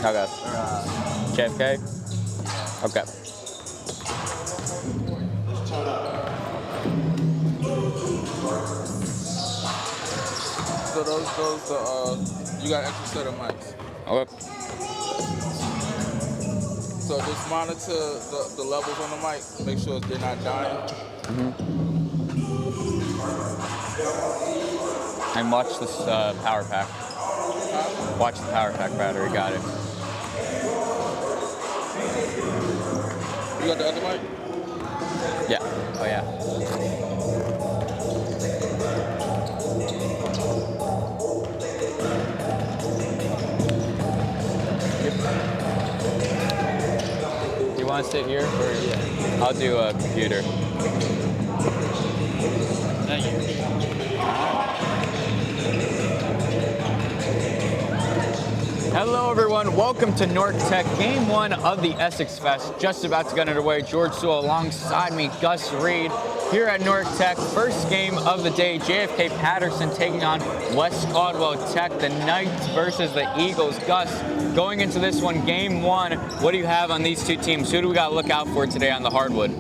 Okay. JFK? Okay. Let's turn up. So those, you got extra set of mics. Okay. So just monitor the levels on the mic. Make sure they're not dying. And watch this power pack. Watch the power pack battery. Got it. You got the other mic? Yeah. Oh yeah. You want to sit here, or I'll do a computer. Thank you. Hello everyone, welcome to North Tech, game one of the ESSEX Fest. Just about to get underway. George Sewell alongside me, Gus Reed, here at North Tech. First game of the day, JFK Patterson taking on West Caldwell Tech, the Knights versus the Eagles. Gus, going into this one, game one, what do you have on these two teams? Who do we got to look out for today on the hardwood?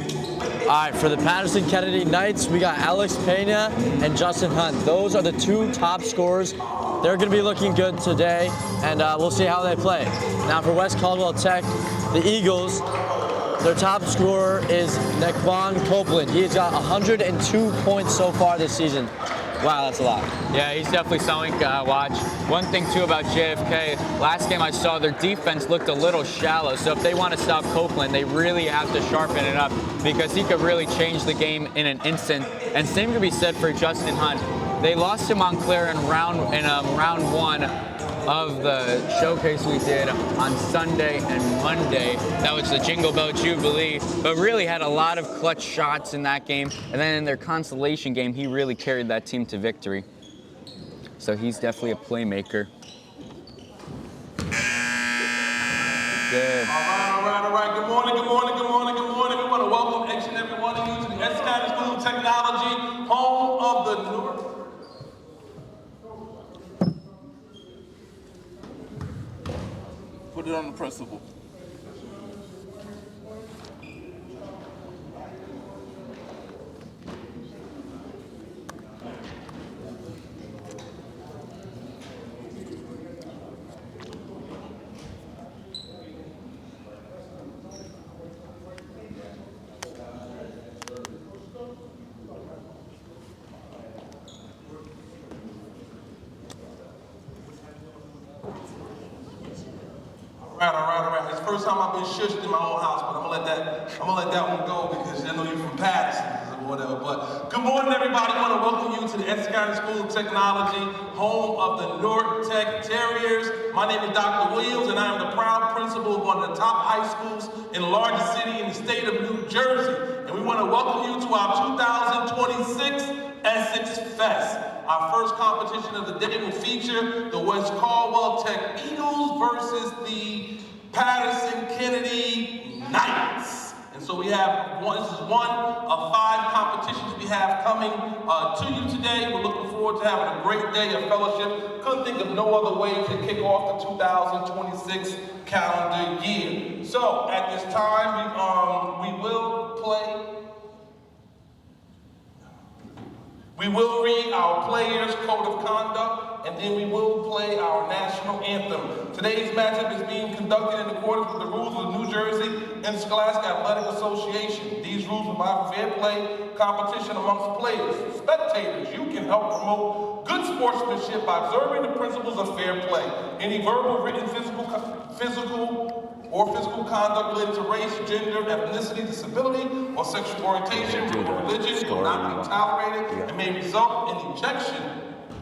All right, for the Patterson Kennedy Knights, we got Alex Pena and Justin Hunt. Those are the two top scorers. They're going to be looking good today, and we'll see how they play. Now for West Caldwell Tech, the Eagles, their top scorer is Naquan Copeland. He's got 102 points so far this season. Wow, that's a lot. Yeah, he's definitely someone to watch. One thing, too, about JFK, last game I saw, their defense looked a little shallow. So if they want to stop Copeland, they really have to sharpen it up because he could really change the game in an instant. And same could be said for Justin Hunt. They lost to Montclair in round one of the showcase we did on Sunday and Monday. That was the Jingle Bell Jubilee, but really had a lot of clutch shots in that game. And then in their consolation game, he really carried that team to victory. So he's definitely a playmaker. Good. All right. Good morning. We want to welcome each and every one of you to the ESSEX School of Technology, home of the North. Put it on the principal. All right. It's the first time I've been shushed in my own house, but I'm gonna let that one go because I know you're from Patterson or whatever. But good morning, everybody. I want to welcome you to the ESSEX School of Technology, home of the North Tech Terriers. My name is Dr. Williams, and I am the proud principal of one of the top high schools in the largest city in the state of New Jersey. And we want to welcome you to our 2026 ESSEX Fest. Our first competition of the day will feature the West Caldwell Tech Eagles versus the Patterson Kennedy Knights. And so we have this is one of 5 competitions we have coming to you today. We're looking forward to having a great day of fellowship. Couldn't think of no other way to kick off the 2026 calendar year. So at this time, we will play. We will read our players' code of conduct, and then we will play our national anthem. Today's matchup is being conducted in accordance with the rules of the New Jersey Interscholastic Athletic Association. These rules provide fair play competition amongst players. Spectators, you can help promote good sportsmanship by observing the principles of fair play. Any verbal, written, physical conduct related to race, gender, ethnicity, disability, or sexual orientation, religion will not be tolerated and may result in ejection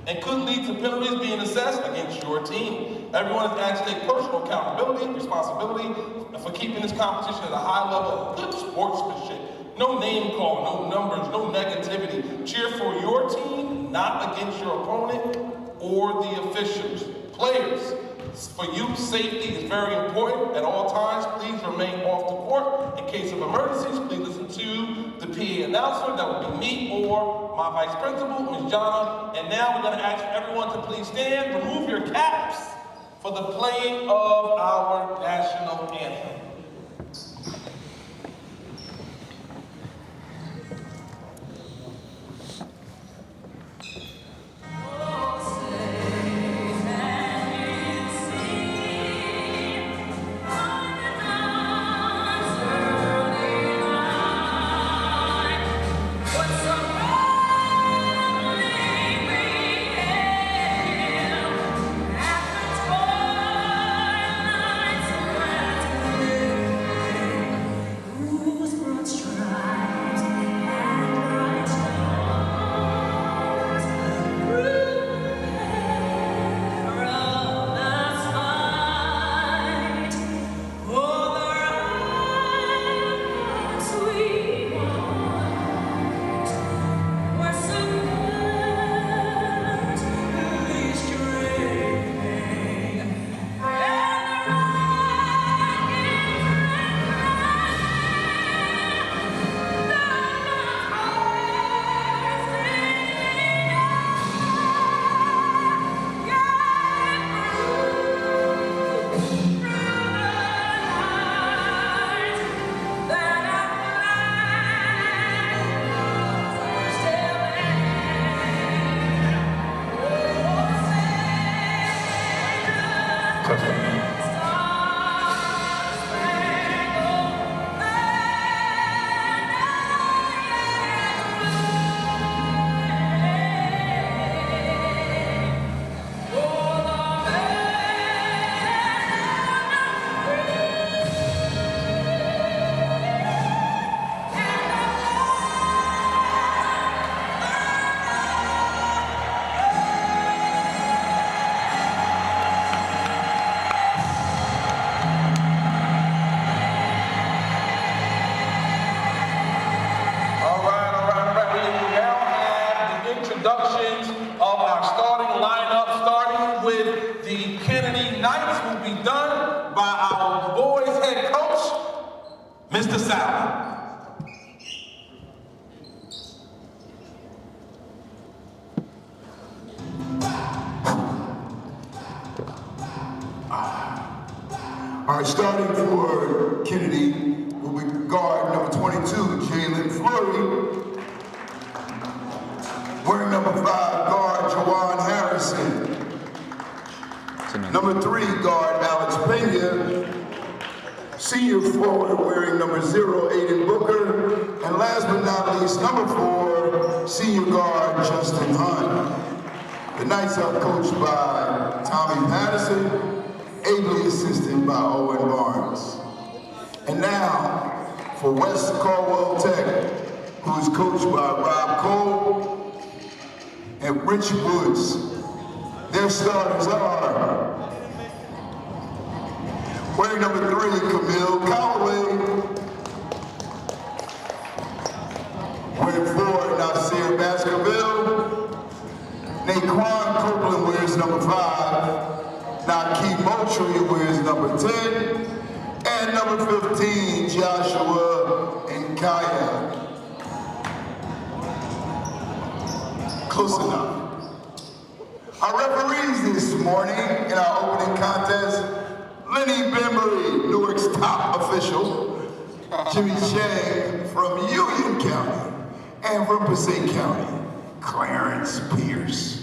and could lead to penalties being assessed against your team. Everyone is asked to take personal accountability and responsibility for keeping this competition at a high level of good sportsmanship. No name call, no numbers, no negativity. Cheer for your team, not against your opponent or the officials. Players, for you, safety is very important at all times. Please remain off the court. In case of emergencies, please listen to the PA announcer. That would be me or my vice principal, Ms. Jana. And now we're going to ask everyone to please stand, remove your caps for the playing of our national anthem. Introductions of our starting lineup, starting with the Kennedy Knights, will be done by our boys head coach, Mr. Sal. All right, starting for Kennedy will be guard number 22, Jalen Fleury. Wearing number 5, guard Jawan Harrison. Number 3, guard Alex Pena. Senior forward wearing number 0, Aiden Booker. And last but not least, number 4, senior guard Justin Hunt. The Knights are coached by Tommy Patterson, ably assisted by Owen Barnes. And now, for West Caldwell Tech, who is coached by Rob Cole and Rich Woods. Their starters are wearing number 3, Camille Caldwell. Wearing 4, Nasir Baskerville. Naquan Copeland wears number 5. Nakeem Moultrie wears number 10. And number 15, Joshua Nkaya. Close enough. Our referees this morning in our opening contest, Lenny Bembury, Newark's top official, Jimmy Chang from Union County, and from Passaic County, Clarence Pierce.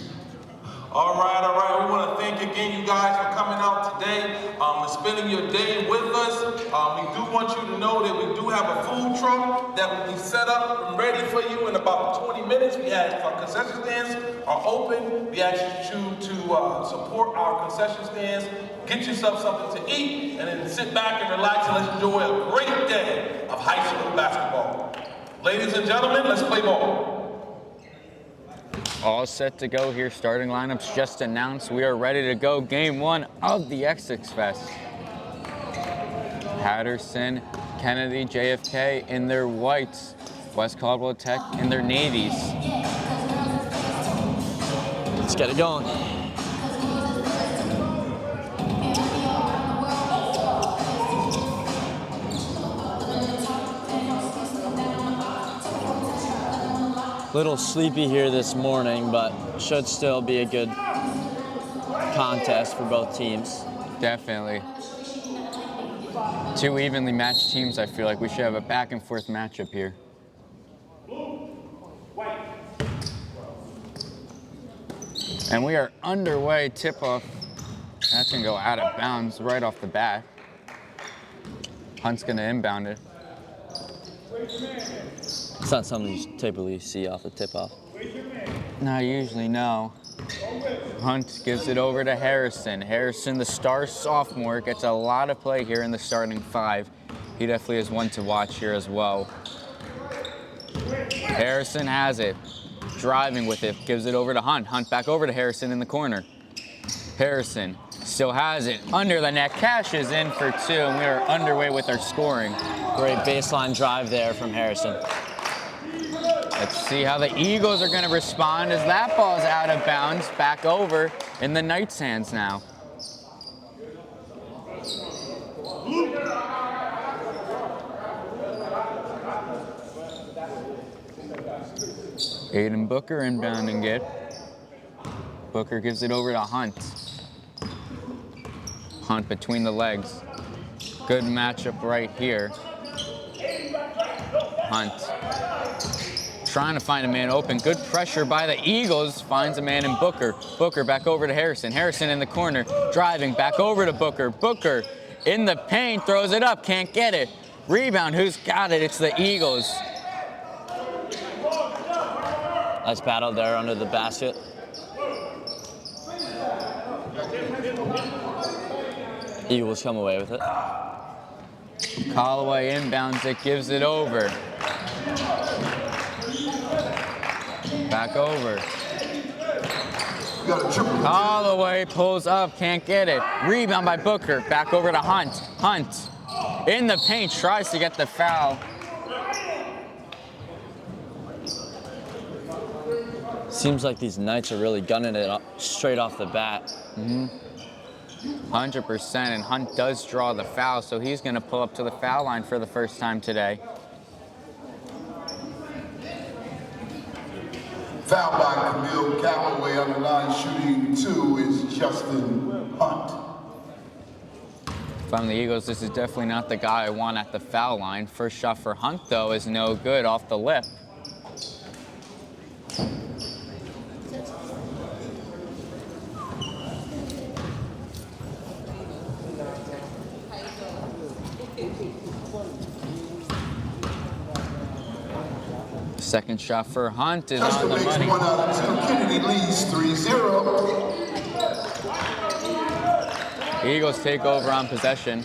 All right. We want to thank again you guys for coming out today and spending your day with us. We do want you to know that we do have a food truck that will be set up and ready for you in about 20 minutes. We have our concession stands are open. We ask you to support our concession stands, get yourself something to eat, and then sit back and relax and let's enjoy a great day of high school basketball. Ladies and gentlemen, let's play ball. All set to go here. Starting lineups just announced. We are ready to go. Game 1 of the ESSEX Fest. Patterson, Kennedy, JFK in their whites. West Caldwell Tech in their navies. Let's get it going. Little sleepy here this morning, but should still be a good contest for both teams. Definitely. Two evenly matched teams. I feel like we should have a back and forth matchup here. And we are underway. Tip-off. That's going to go out of bounds right off the bat. Hunt's going to inbound it. It's not something you typically see off the tip-off. Not usually, no. Hunt gives it over to Harrison. Harrison, the star sophomore, gets a lot of play here in the starting five. He definitely is one to watch here as well. Harrison has it. Driving with it, gives it over to Hunt. Hunt back over to Harrison in the corner. Harrison still has it. Under the net, cashes in for two, and we are underway with our scoring. Great baseline drive there from Harrison. Let's see how the Eagles are going to respond as that ball's out of bounds. Back over in the Knights' hands now. Aiden Booker inbounding it. Booker gives it over to Hunt. Hunt between the legs. Good matchup right here. Hunt trying to find a man open. Good pressure by the Eagles. Finds a man in Booker. Booker back over to Harrison. Harrison in the corner. Driving back over to Booker. Booker in the paint. Throws it up. Can't get it. Rebound. Who's got it? It's the Eagles. Nice battle there under the basket. Eagles come away with it. Caldwell inbounds it. Gives it over. Back over. Caldwell pulls up, can't get it. Rebound by Booker. Back over to Hunt. Hunt in the paint, tries to get the foul. Seems like these Knights are really gunning it up straight off the bat. 100%, and Hunt does draw the foul, so he's going to pull up to the foul line for the first time today. Foul by Camille Calloway on the line, shooting two is Justin Hunt. If I'm the Eagles, this is definitely not the guy I want at the foul line. First shot for Hunt, though, is no good off the lip. Second shot for Hunt is on the money. 1 out of 2. Kennedy leads 3-0. Eagles take over on possession.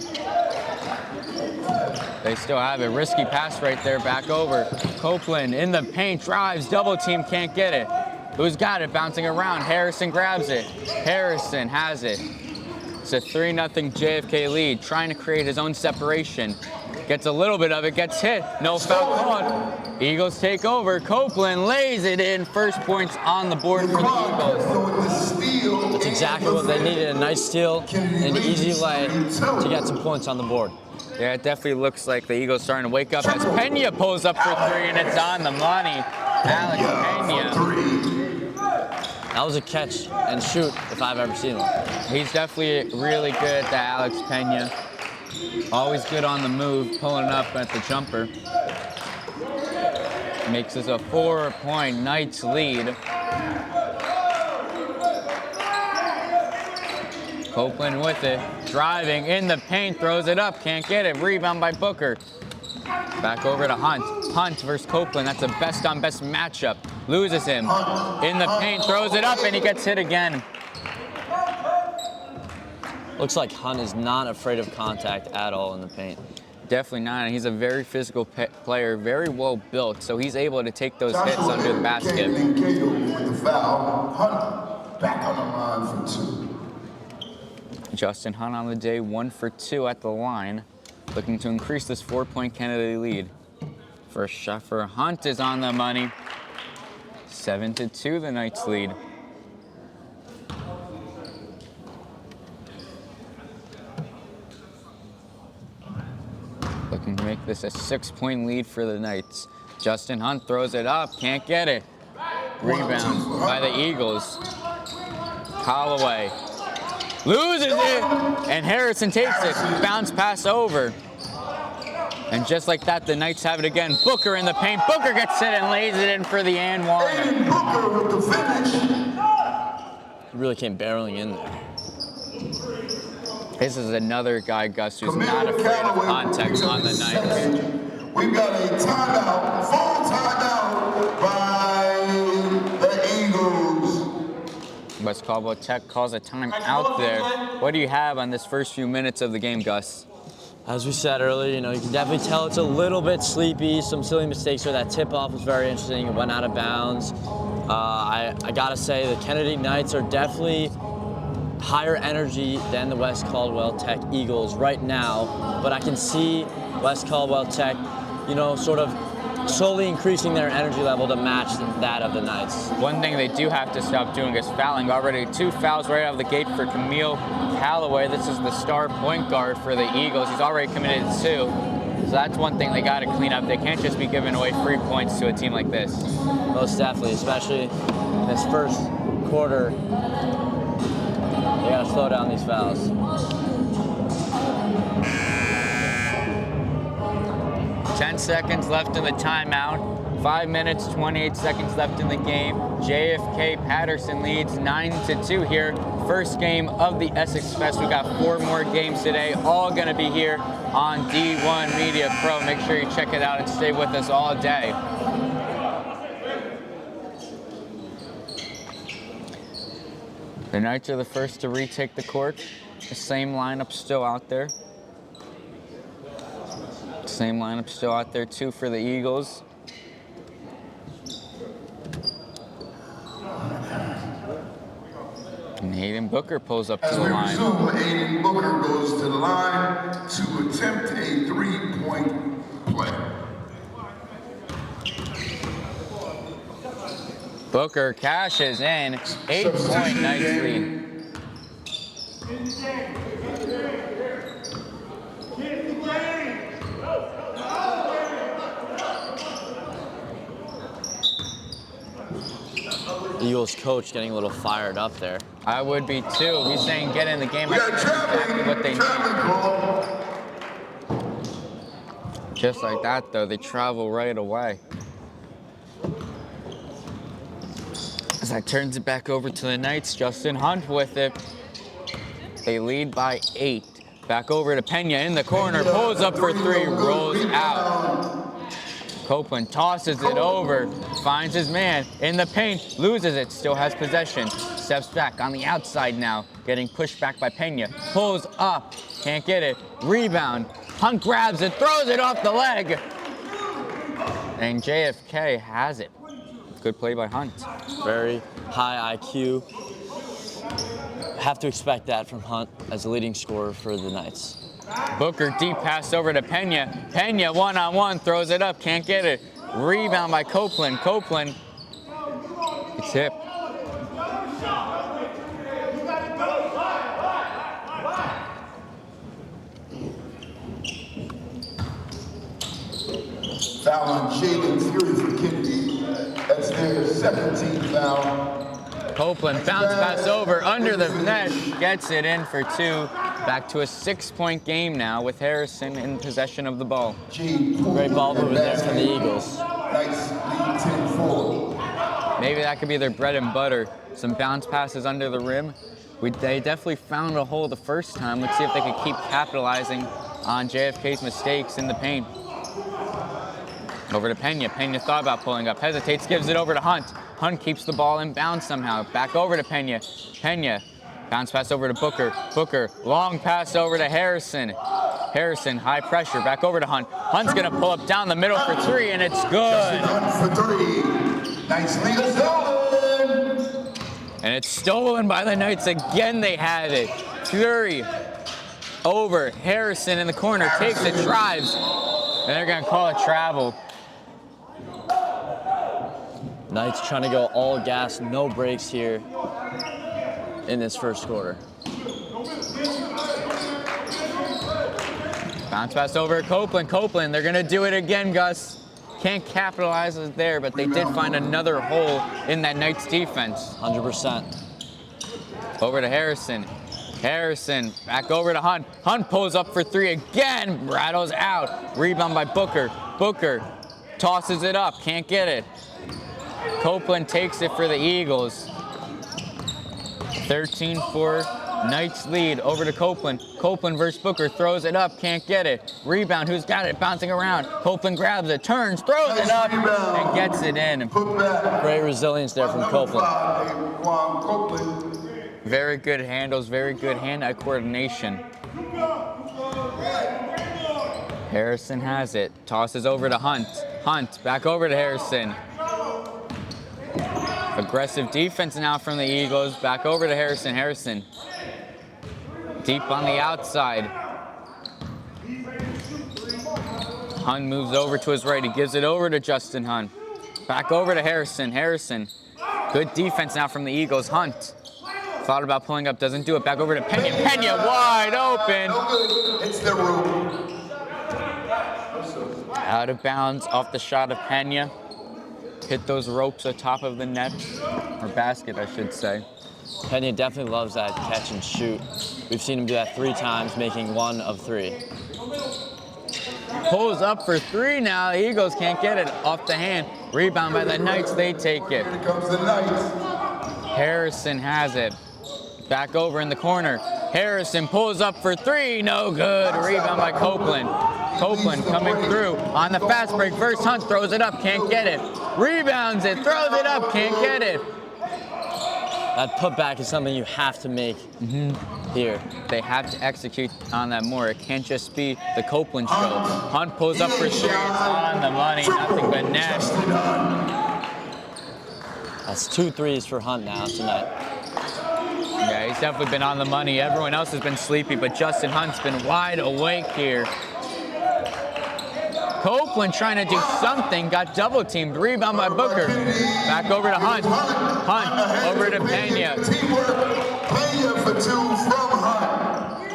They still have it. Risky pass right there, back over. Copeland in the paint, drives, double team, can't get it. Who's got it? Bouncing around. Harrison grabs it. Harrison has it. It's a 3-0 JFK lead, trying to create his own separation. Gets a little bit of it, gets hit. No foul called. Eagles take over. Copeland lays it in. First points on the board for the Eagles. That's exactly what they needed. A nice steal, an easy lay to get some points on the board. Yeah, it definitely looks like the Eagles starting to wake up as Pena pulls up for three, and it's on the money. Alex Pena. That was a catch and shoot if I've ever seen one. He's definitely really good at that, Alex Pena. Always good on the move, pulling up at the jumper. Makes us a 4-point Knights lead. Copeland with it, driving in the paint, throws it up, can't get it. Rebound by Booker. Back over to Hunt. Hunt versus Copeland, that's a best on best matchup. Loses him in the paint, throws it up, and he gets hit again. Looks like Hunt is not afraid of contact at all in the paint. Definitely not, and he's a very physical player, very well built, so he's able to take those hits under the basket. With the foul. Hunt back on the line for 2. Justin Hunt on the day, 1 for 2 at the line, looking to increase this 4-point Kennedy lead. First shot for Hunt is on the money. 7-2, the Knights lead. Looking to make this a 6-point lead for the Knights. Justin Hunt throws it up, can't get it. Rebound by the Eagles. Caldwell loses it, and Harrison takes it. Bounce pass over. And just like that, the Knights have it again. Booker in the paint. Booker gets it and lays it in for the and one. Aiden Booker with the finish. He really came barreling in there. This is another guy, Gus, who's not afraid of contact on the Knights. We've got a timeout, full timeout by the Eagles. West Caldwell Tech calls a time out there. What do you have on this first few minutes of the game, Gus? As we said earlier, you know, you can definitely tell it's a little bit sleepy. Some silly mistakes there. That tip-off was very interesting. It went out of bounds. I gotta say, the Kennedy Knights are definitely higher energy than the West Caldwell Tech Eagles right now, but I can see West Caldwell Tech, you know, sort of slowly increasing their energy level to match that of the Knights. One thing they do have to stop doing is fouling. Already 2 fouls right out of the gate for Camille Calloway. This is the star point guard for the Eagles. He's already committed 2. So that's one thing they got to clean up. They can't just be giving away free points to a team like this. Most definitely, especially in this first quarter. They gotta slow down these fouls. Ten seconds left in the timeout. 5 minutes, 28 seconds left in the game. JFK Patterson leads 9-2 here. First game of the Essex Fest. We got 4 more games today, all gonna be here on D1 Media Pro. Make sure you check it out and stay with us all day. The Knights are the first to retake the court. The same lineup still out there. Same lineup still out there too for the Eagles. And Hayden Booker pulls up to the line. As we resume, Aiden Booker goes to the line to attempt a 3-point play. Booker cashes in, 8-point Knights lead. Eagles coach getting a little fired up there. I would be too. He's saying get in the game. We got Exactly what they traveling need. call. Just like that though, they travel right away. As that turns it back over to the Knights, Justin Hunt with it. They lead by 8. Back over to Pena in the corner, pulls up for 3, rolls out. Copeland tosses it over, finds his man in the paint, loses it, still has possession. Steps back on the outside now, getting pushed back by Pena. Pulls up, can't get it, rebound. Hunt grabs it, throws it off the leg. And JFK has it. Good play by Hunt. Very high IQ. Have to expect that from Hunt as the leading scorer for the Knights. Booker deep pass over to Pena. Pena one-on-one, throws it up, can't get it. Rebound by Copeland. Copeland, it's hip. Foul on Jalen Fury for Kennedy. That's their second team foul. Copeland bounce pass over under the net, gets it in for 2. Back to a 6-point game now with Harrison in possession of the ball. Great ball movement there from the Eagles. Knights lead 10-4. Maybe that could be their bread and butter. Some bounce passes under the rim. They definitely found a hole the first time. Let's see if they could keep capitalizing on JFK's mistakes in the paint. Over to Pena. Pena thought about pulling up, hesitates, gives it over to Hunt. Hunt keeps the ball in bounds somehow. Back over to Pena. Pena, bounce pass over to Booker. Booker, long pass over to Harrison. Harrison, high pressure, back over to Hunt. Hunt's gonna pull up down the middle for 3, and it's good. Hunt for 3. Knights lead is stolen. And it's stolen by the Knights again. They have it. Fury over Harrison in the corner, takes it, drives, and they're gonna call it travel. Knights trying to go all gas, no brakes here in this first quarter. Bounce pass over to Copeland. Copeland, they're gonna do it again, Gus. Can't capitalize it there, but they did find another hole in that Knights defense. 100%. Over to Harrison. Harrison, back over to Hunt. Hunt pulls up for three again, rattles out. Rebound by Booker. Booker tosses it up, can't get it. Copeland takes it for the Eagles. 13-4, Knights lead over to Copeland. Copeland versus Booker, throws it up, can't get it. Rebound, who's got it? Bouncing around. Copeland grabs it, turns, throws it up, and gets it in. Great resilience there from Copeland. Very good handles, very good hand-eye coordination. Harrison has it, tosses over to Hunt. Hunt, back over to Harrison. Aggressive defense now from the Eagles, back over to Harrison. Harrison, deep on the outside. Hunt moves over to his right, he gives it over to Justin Hunt. Back over to Harrison. Harrison, good defense now from the Eagles. Hunt, thought about pulling up, doesn't do it. Back over to Pena. Pena wide open. It's the room. Out of bounds off the shot of Pena. Hit those ropes atop of the net, or basket, I should say. Pena definitely loves that catch and shoot. We've seen him do that 3 times, making 1 of 3. Pulls up for 3 now. The Eagles can't get it off the hand. Rebound by the Knights, they take it. Here comes the Knights. Harrison has it. Back over in the corner. Harrison pulls up for 3, no good. Rebound by Copeland. Copeland coming through on the fast break. First Hunt throws it up, can't get it. Rebounds it, throws it up, can't get it. That putback is something you have to make here. They have to execute on that more. It can't just be the Copeland show. Hunt pulls up for 3, it's on the money, nothing but net. That's 2 threes for Hunt now tonight. Yeah, he's definitely been on the money. Everyone else has been sleepy, but Justin Hunt's been wide awake here. Copeland trying to do something, got double teamed. Rebound by Booker. Back over to Hunt. Hunt over to Pena. Teamwork. Pena for 2 from Hunt.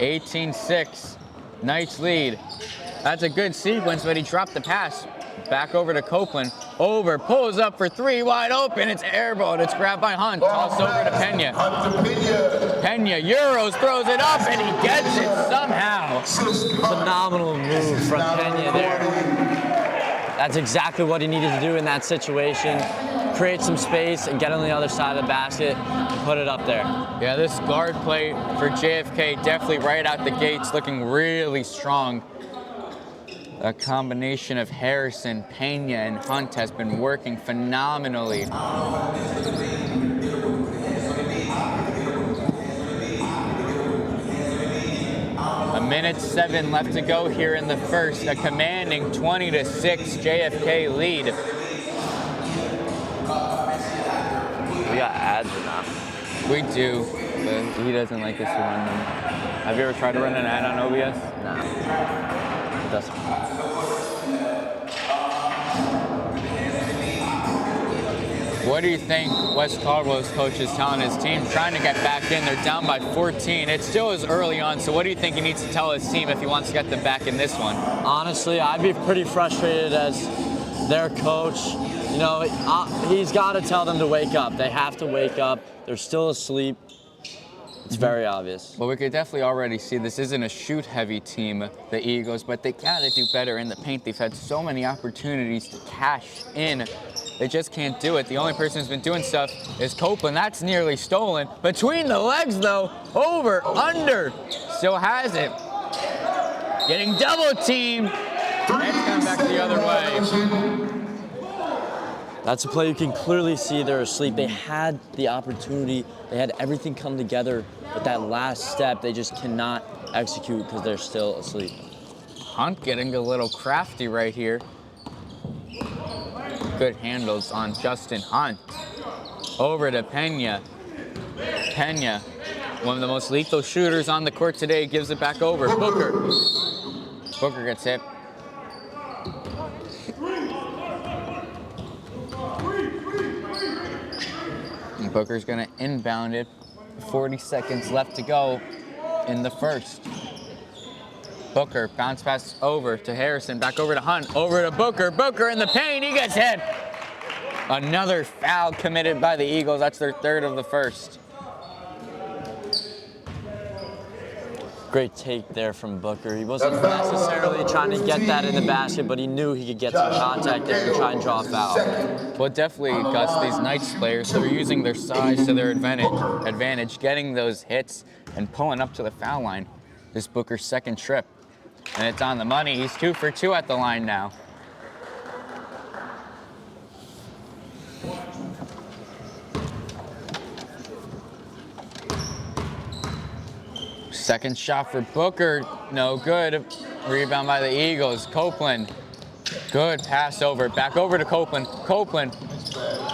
18-6. Knights lead. That's a good sequence, but he dropped the pass. Back over to Copeland. Over, pulls up for 3, wide open. It's airballed. It's grabbed by Hunt. Tossed over to Pena. Pena Euros, throws it up, and he gets it somehow. Phenomenal move from Pena there. That's exactly what he needed to do in that situation. Create some space and get on the other side of the basket and put it up there. Yeah, this guard play for JFK definitely right out the gates looking really strong. A combination of Harrison, Pena, and Hunt has been working phenomenally. A minute 7 left to go here in the first. A commanding 20-6 JFK lead. We got ads or not? We do, but he doesn't like us to run them. Have you ever tried to run an ad on OBS? Nah. What do you think Wes Caldwell's coach is telling his team? Trying to get back in. They're down by 14. It still is early on, so what do you think he needs to tell his team if he wants to get them back in this one? Honestly, I'd be pretty frustrated as their coach. You know, he's got to tell them to wake up. They have to wake up. They're still asleep. It's very obvious. Well, we could definitely already see this isn't a shoot-heavy team, the Eagles, but they gotta do better in the paint. They've had so many opportunities to cash in. They just can't do it. The only person who's been doing stuff is Copeland. That's nearly stolen. Between the legs, though, over, under, still has it. Getting double-teamed. Next time back the other way. That's a play you can clearly see they're asleep. They had the opportunity. They had everything come together, but that last step, they just cannot execute because they're still asleep. Hunt getting a little crafty right here. Good handles on Justin Hunt. Over to Pena. Pena, one of the most lethal shooters on the court today, gives it back over. Booker. Booker gets hit. And Booker's gonna inbound it. 40 seconds left to go in the first. Booker, bounce pass over to Harrison, back over to Hunt, over to Booker. Booker in the paint, he gets hit. Another foul committed by the Eagles. That's their 3rd of the first. Great take there from Booker. He wasn't necessarily trying to get that in the basket, but he knew he could get some contact there and try and draw a foul. Well, definitely, Gus, these Knights players, they're using their size to their advantage, getting those hits and pulling up to the foul line. This Booker's second trip, and it's on the money. He's 2 for 2 at the line now. Second shot for Booker, no good. Rebound by the Eagles. Copeland, good pass over. Back over to Copeland. Copeland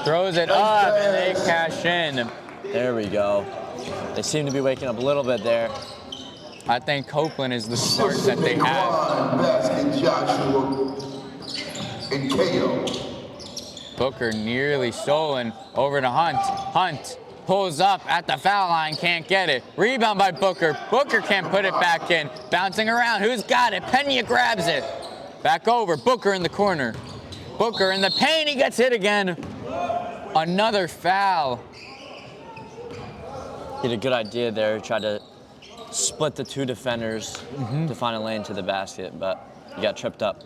throws it up, and they cash in. There we go. They seem to be waking up a little bit there. I think Copeland is the spark that they have. Basket, Joshua and KO. Booker nearly stolen over to Hunt. Hunt pulls up at the foul line, can't get it. Rebound by Booker. Booker can't put it back in. Bouncing around, who's got it? Pena grabs it. Back over, Booker in the corner. Booker in the paint, he gets hit again. Another foul. He had a good idea there. Tried to split the two defenders to find a lane to the basket, but he got tripped up.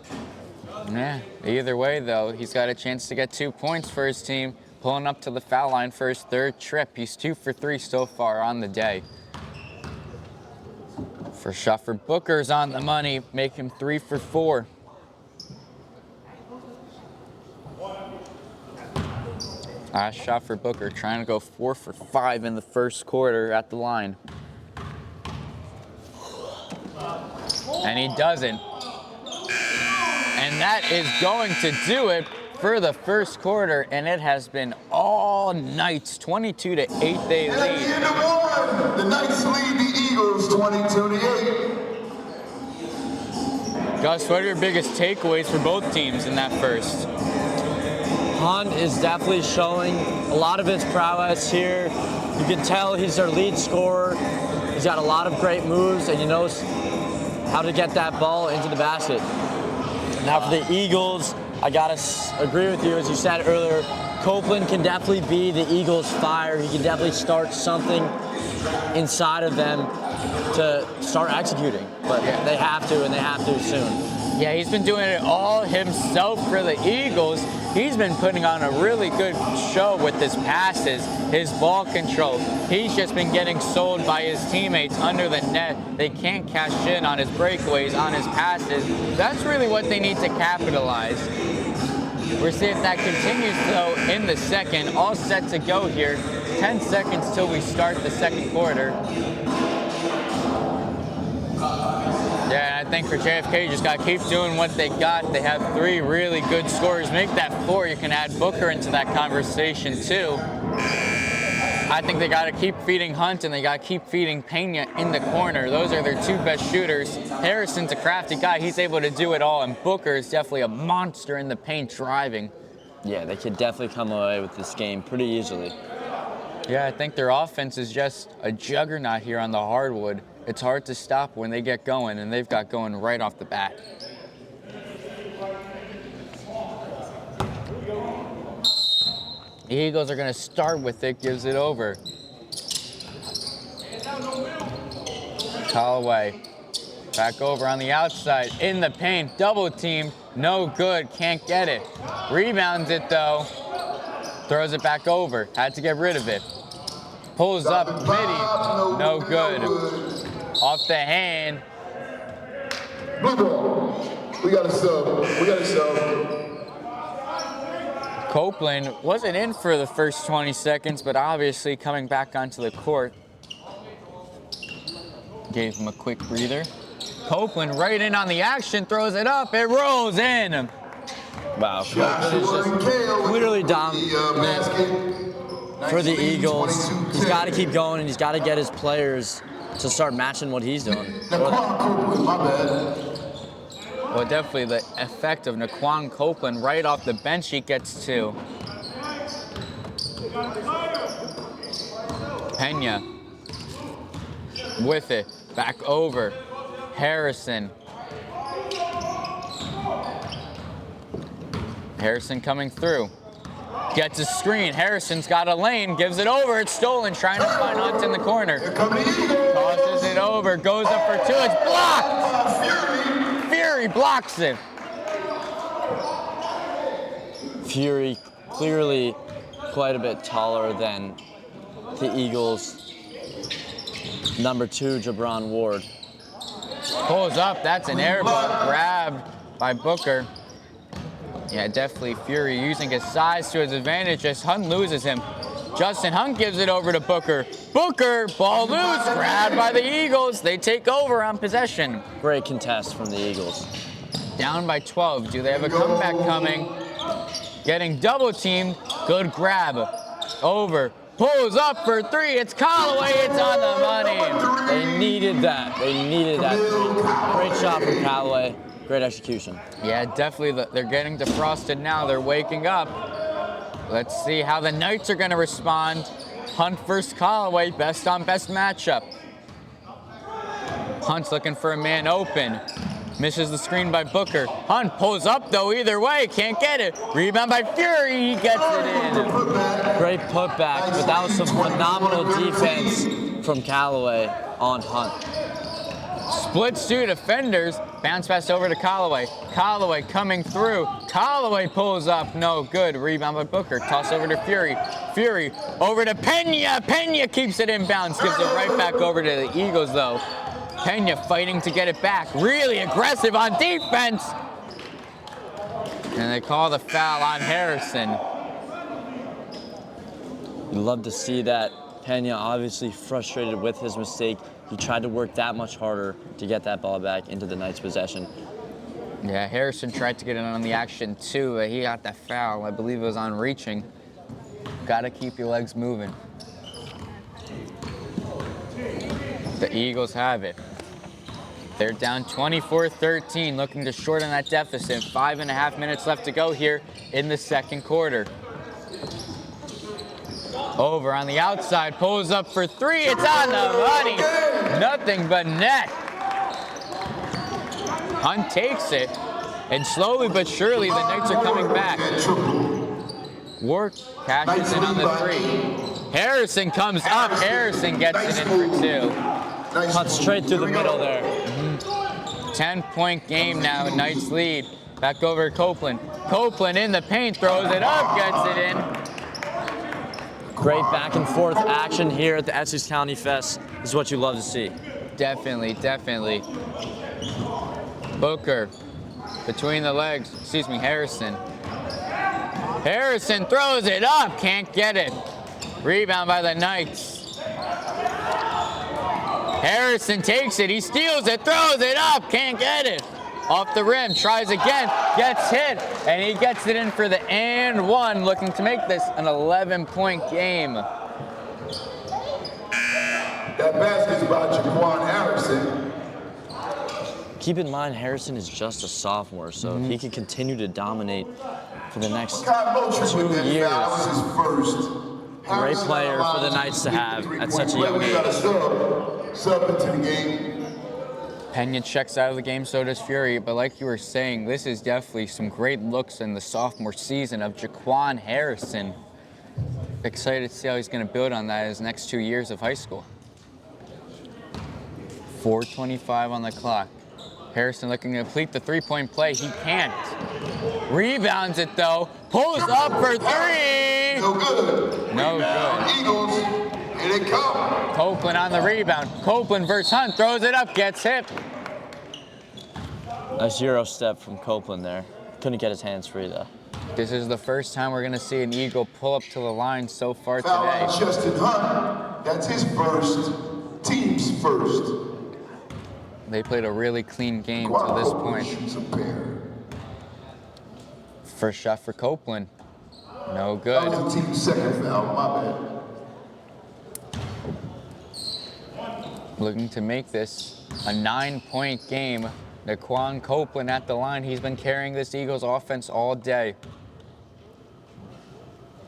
Yeah, either way though, he's got a chance to get 2 points for his team. Pulling up to the foul line for his third trip. He's 2 for 3 so far on the day. First shot for Booker's on the money, make him 3 for 4. Last shot for Booker, trying to go 4 for 5 in the first quarter at the line. And he doesn't. And that is going to do it for the first quarter, and it has been all Knights, 22 to 8 they And at the lead. end of one, the Knights lead the Eagles 22 to 8. Gus, what are your biggest takeaways for both teams in that first? Hunt is definitely showing a lot of his prowess here. You can tell he's their lead scorer. He's got a lot of great moves, and he knows how to get that ball into the basket. Now for the Eagles, I gotta agree with you, as you said earlier, Copeland can definitely be the Eagles' fire. He can definitely start something inside of them to start executing. But they have to, and they have to soon. Yeah, he's been doing it all himself for the Eagles. He's been putting on a really good show with his passes, his ball control. He's just been getting sold by his teammates under the net. They can't cash in on his breakaways, on his passes. That's really what they need to capitalize. We'll see if that continues, though, in the second. All set to go here. 10 seconds till we start the second quarter. Yeah, and I think for JFK, you just got to keep doing what they got. They have 3 really good scorers. Make that 4. You can add Booker into that conversation, too. I think they got to keep feeding Hunt, and they got to keep feeding Pena in the corner. Those are their 2 best shooters. Harrison's a crafty guy. He's able to do it all, and Booker is definitely a monster in the paint driving. Yeah, they could definitely come away with this game pretty easily. Yeah, I think their offense is just a juggernaut here on the hardwood. It's hard to stop when they get going, and they've got going right off the bat. The Eagles are going to start with it, gives it over. Caldwell back over on the outside, in the paint, double teamed, no good, can't get it. Rebounds it though, throws it back over, had to get rid of it. Pulls up, midi, no good. Off the hand. Blue ball. We got a sub. Copeland wasn't in for the first 20 seconds, but obviously coming back onto the court. Gave him a quick breather. Copeland right in on the action, throws it up, it rolls in. Wow, Copeland is just clearly dominant for the Eagles. He's got to keep going, and he's got to get his players to start matching what he's doing. Well, definitely the effect of Naquan Copeland right off the bench, he gets 2. Pena with it, back over. Harrison. Harrison coming through. Gets a screen. Harrison's got a lane. Gives it over. It's stolen. Trying to find Hunt in the corner. Tosses it over. Goes up for two. It's blocked. Fury blocks it. Fury clearly quite a bit taller than the Eagles' number 2, Jabron Ward. Pulls up. That's an air ball grabbed by Booker. Yeah, definitely Fury using his size to his advantage as Hunt loses him. Justin Hunt gives it over to Booker. Booker, ball loose, grabbed by the Eagles. They take over on possession. Great contest from the Eagles. Down by 12. Do they have a comeback coming? Getting double teamed. Good grab. Over. Pulls up for three. It's Caldwell. It's on the money. They needed that. They needed that. Great shot from Caldwell. Great execution. Yeah, definitely. They're getting defrosted now. They're waking up. Let's see how the Knights are going to respond. Hunt versus Caldwell. Best on best matchup. Hunt's looking for a man open. Misses the screen by Booker. Hunt pulls up, though, either way. Can't get it. Rebound by Fury. He gets it in. Great putback, but that was some phenomenal defense from Caldwell on Hunt. Splits two defenders. Bounce pass over to Caldwell. Caldwell coming through. Caldwell pulls up. No good. Rebound by Booker. Toss over to Fury. Fury over to Pena. Pena keeps it in bounds. Gives it right back over to the Eagles, though. Pena fighting to get it back. Really aggressive on defense. And they call the foul on Harrison. You love to see that. Pena obviously frustrated with his mistake. He tried to work that much harder to get that ball back into the Knights' possession. Yeah, Harrison tried to get in on the action too, but he got that foul. I believe it was on reaching. Gotta keep your legs moving. The Eagles have it. They're down 24-13, looking to shorten that deficit. 5.5 minutes left to go here in the second quarter. Over on the outside, pulls up for three. It's on the money. Nothing but net. Hunt takes it, and slowly but surely the Knights are coming back. Ward cashes in on the three. Harrison comes up. Harrison gets it in for two. Cut straight through the middle there. 10-point game now, Knights lead. Back over to Copeland. Copeland in the paint, throws it up, gets it in. Great back and forth action here at the Essex County Fest. This is what you love to see. Definitely, definitely. Booker, between the legs, Harrison. Harrison throws it up, can't get it. Rebound by the Knights. Harrison takes it, he steals it, throws it up, can't get it. Off the rim, tries again, gets hit, and he gets it in for the and one, looking to make this an 11-point game. That basket's by Jaquan Harrison. Keep in mind, Harrison is just a sophomore, so if he can continue to dominate for the next 2 years. That was his first. Great player for the Knights to have at such a young age. Sub into the game. Pena checks out of the game, so does Fury. But like you were saying, this is definitely some great looks in the sophomore season of Jaquan Harrison. Excited to see how he's going to build on that his next 2 years of high school. 4:25 on the clock. Harrison looking to complete the three-point play. He can't. Rebounds it, though. Pulls up for three. No good. No good. Eagles, here they come. Copeland on the rebound. Copeland versus Hunt. Throws it up. Gets hit. Nice Euro step from Copeland there. Couldn't get his hands free, though. This is the first time we're going to see an Eagle pull up to the line so far Foul today. on Justin Hunt. That's his first. Team's first. They played a really clean game to this point. Shoots a pair. First shot for Copeland. No That good. was the team's second foul. My bad. Looking to make this a 9-point game. Naquan Copeland at the line. He's been carrying this Eagles offense all day.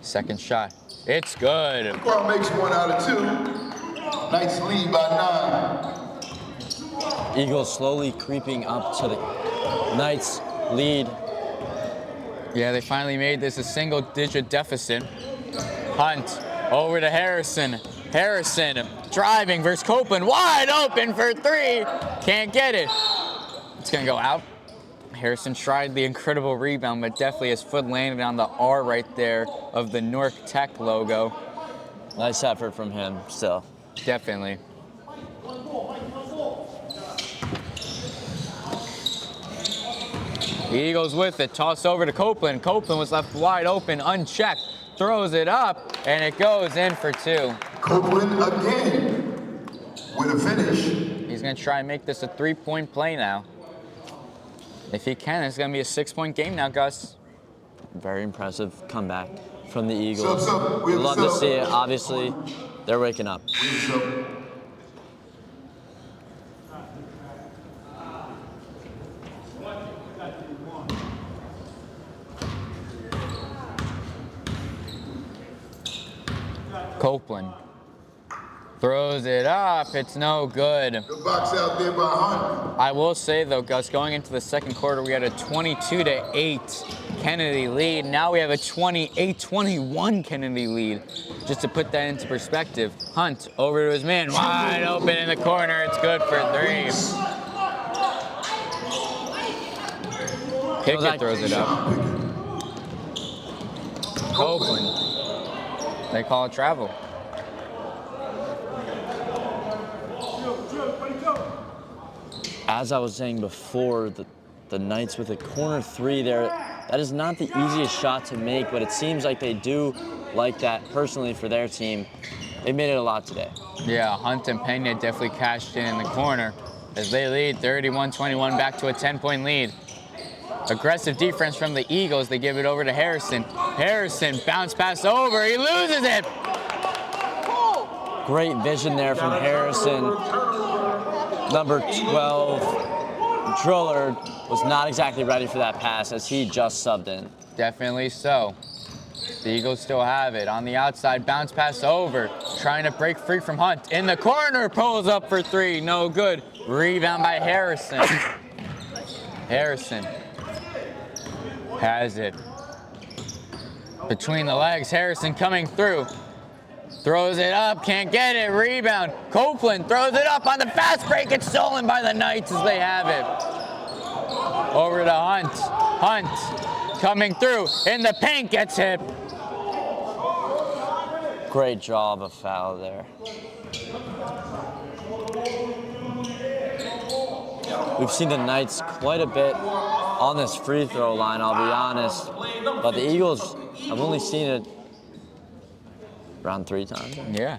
Second shot. It's good. Naquan makes 1 out of 2. Knights lead by 9. Eagles slowly creeping up to the Knights' lead. Yeah, they finally made this a single-digit deficit. Hunt over to Harrison. Harrison driving versus Copeland. Wide open for three. Can't get it. It's going to go out. Harrison tried the incredible rebound, but definitely his foot landed on the R right there of the Nork Tech logo. Nice effort from him still. Definitely. The Eagles with it. Toss over to Copeland. Copeland was left wide open, unchecked. Throws it up, and it goes in for two. Copeland again with a finish. He's going to try and make this a three-point play now. If he can, it's going to be a 6-point game now, Gus. Very impressive comeback from the Eagles. Sub. We'd love to see it. Obviously, they're waking up. Copeland throws it up. It's no good. The box out there by Hunt. I will say, though, Gus, going into the second quarter, we had a 22-8 Kennedy lead. Now we have a 28-21 Kennedy lead. Just to put that into perspective, Hunt over to his man, wide open in the corner. It's good for three. Pickett throws it up. Copeland. They call it travel. As I was saying before, the Knights with a corner three there, that is not the easiest shot to make, but it seems like they do like that personally for their team. They made it a lot today. Yeah, Hunt and Pena definitely cashed in the corner as they lead 31-21 back to a 10-point lead. Aggressive defense from the Eagles. They give it over to Harrison. Harrison bounce pass over. He loses it. Great vision there from Harrison. Number 12, Drillard, was not exactly ready for that pass as he just subbed in. Definitely so. The Eagles still have it. On the outside, bounce pass over. Trying to break free from Hunt. In the corner, pulls up for three. No good. Rebound by Harrison. Harrison has it. Between the legs, Harrison coming through. Throws it up, can't get it, rebound. Copeland throws it up on the fast break. It's stolen by the Knights as they have it. Over to Hunt. Hunt coming through in the paint, gets hit. Great job of foul there. We've seen the Knights quite a bit on this free throw line, I'll be honest. But the Eagles have only seen it around 3 times. Yeah.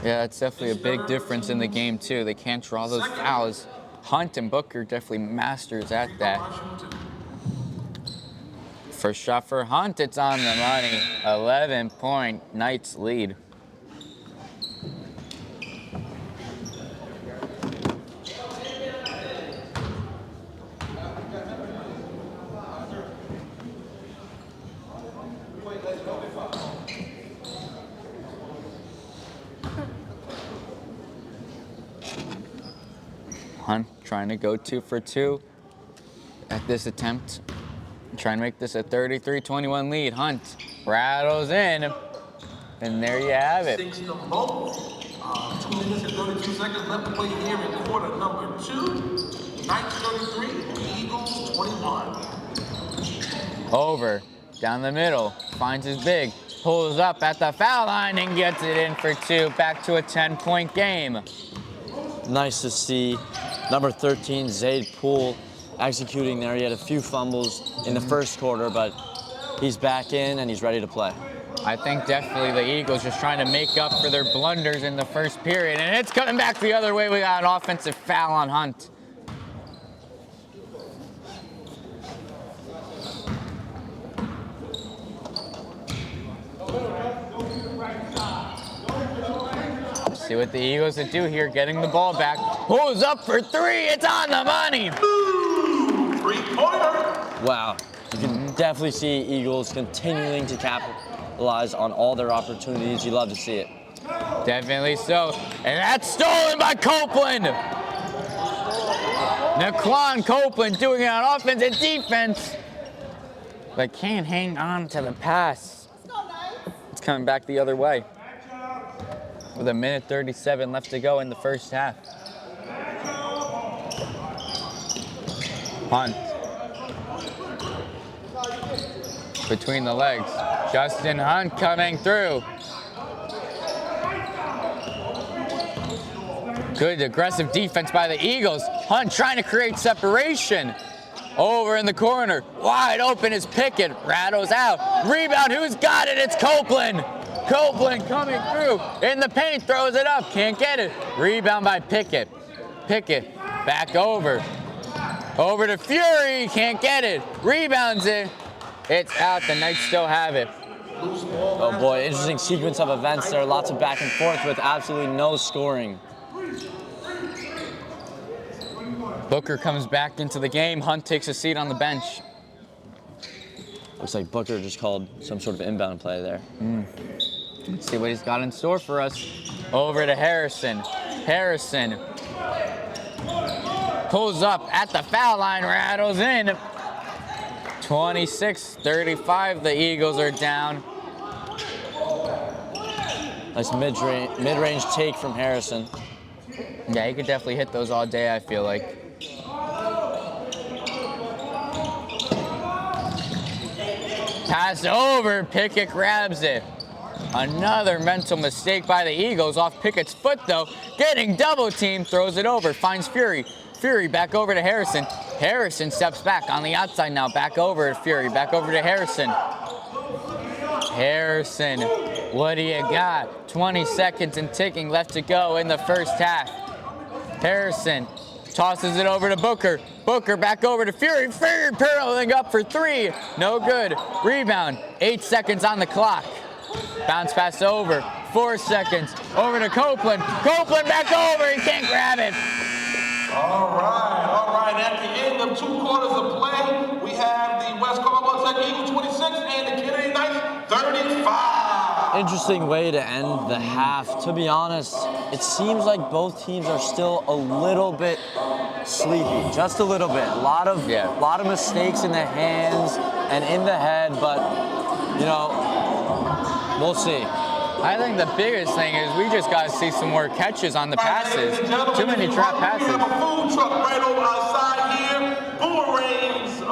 Yeah, that's definitely a big difference in the game, too. They can't draw those fouls. Hunt and Booker definitely masters at that. First shot for Hunt, it's on the money. 11-point Knights lead. Hunt trying to go 2 for 2 at this attempt. Trying to make this a 33-21 lead. Hunt rattles in, and there you have it. 6 to both. 2 minutes and 32 seconds left to play here in quarter number 2. Knights 33, Eagles 21. Over, down the middle, finds his big, pulls up at the foul line and gets it in for 2. Back to a 10-point game. Nice to see number 13, Zaid Poole, executing there. He had a few fumbles in the first quarter, but he's back in and he's ready to play. I think definitely the Eagles just trying to make up for their blunders in the first period, and it's coming back the other way. We got an offensive foul on Hunt. See what the Eagles would do here, getting the ball back. Pulls up for 3, it's on the money. Three-pointer. Wow, you can definitely see Eagles continuing to capitalize on all their opportunities. You love to see it. Definitely so. And that's stolen by Copeland. Naquan Copeland doing it on offense and defense. but can't hang on to the pass. It's coming back the other way. With 1:37 left to go in the first half. Hunt. Between the legs. Justin Hunt coming through. Good aggressive defense by the Eagles. Hunt trying to create separation. Over in the corner. Wide open is Pickett. Rattles out. Rebound. Who's got it? It's Copeland. Copeland coming through. In the paint. Throws it up. Can't get it. Rebound by Pickett. Pickett. Back over. Over to Fury. Can't get it. Rebounds it. It's out. The Knights still have it. Oh boy, interesting sequence of events there. Lots of back and forth with absolutely no scoring. Booker comes back into the game. Hunt takes a seat on the bench. Looks like Booker just called some sort of inbound play there. Let's see what he's got in store for us. Over to Harrison. Harrison pulls up at the foul line, rattles in. 26-35, the Eagles are down. Nice mid-range take from Harrison. Yeah, he could definitely hit those all day, I feel like. Pass over, Pickett grabs it. Another mental mistake by the Eagles off Pickett's foot though. Getting double teamed, throws it over, finds Fury. Fury back over to Harrison. Harrison steps back on the outside now, back over to Fury, back over to Harrison. Harrison, what do you got? 20 seconds and ticking left to go in the first half. Harrison tosses it over to Booker. Booker back over to Fury. Fury pulling up for three. No good. Rebound. 8 seconds on the clock. Bounce pass over. 4 seconds. Over to Copeland. Copeland back over. He can't grab it. All right. At the end of 2 quarters of play, we have the West Caldwell Tech Eagles 26 and the Kennedy Knights 35. Interesting way to end the half. To be honest, it seems like both teams are still a little bit sleepy, just a little bit. A lot of mistakes in the hands and in the head, but you know, we'll see. I think the biggest thing is we just got to see some more catches on the passes. Too many trap passes. We have a food truck right over outside here. Boomerangs.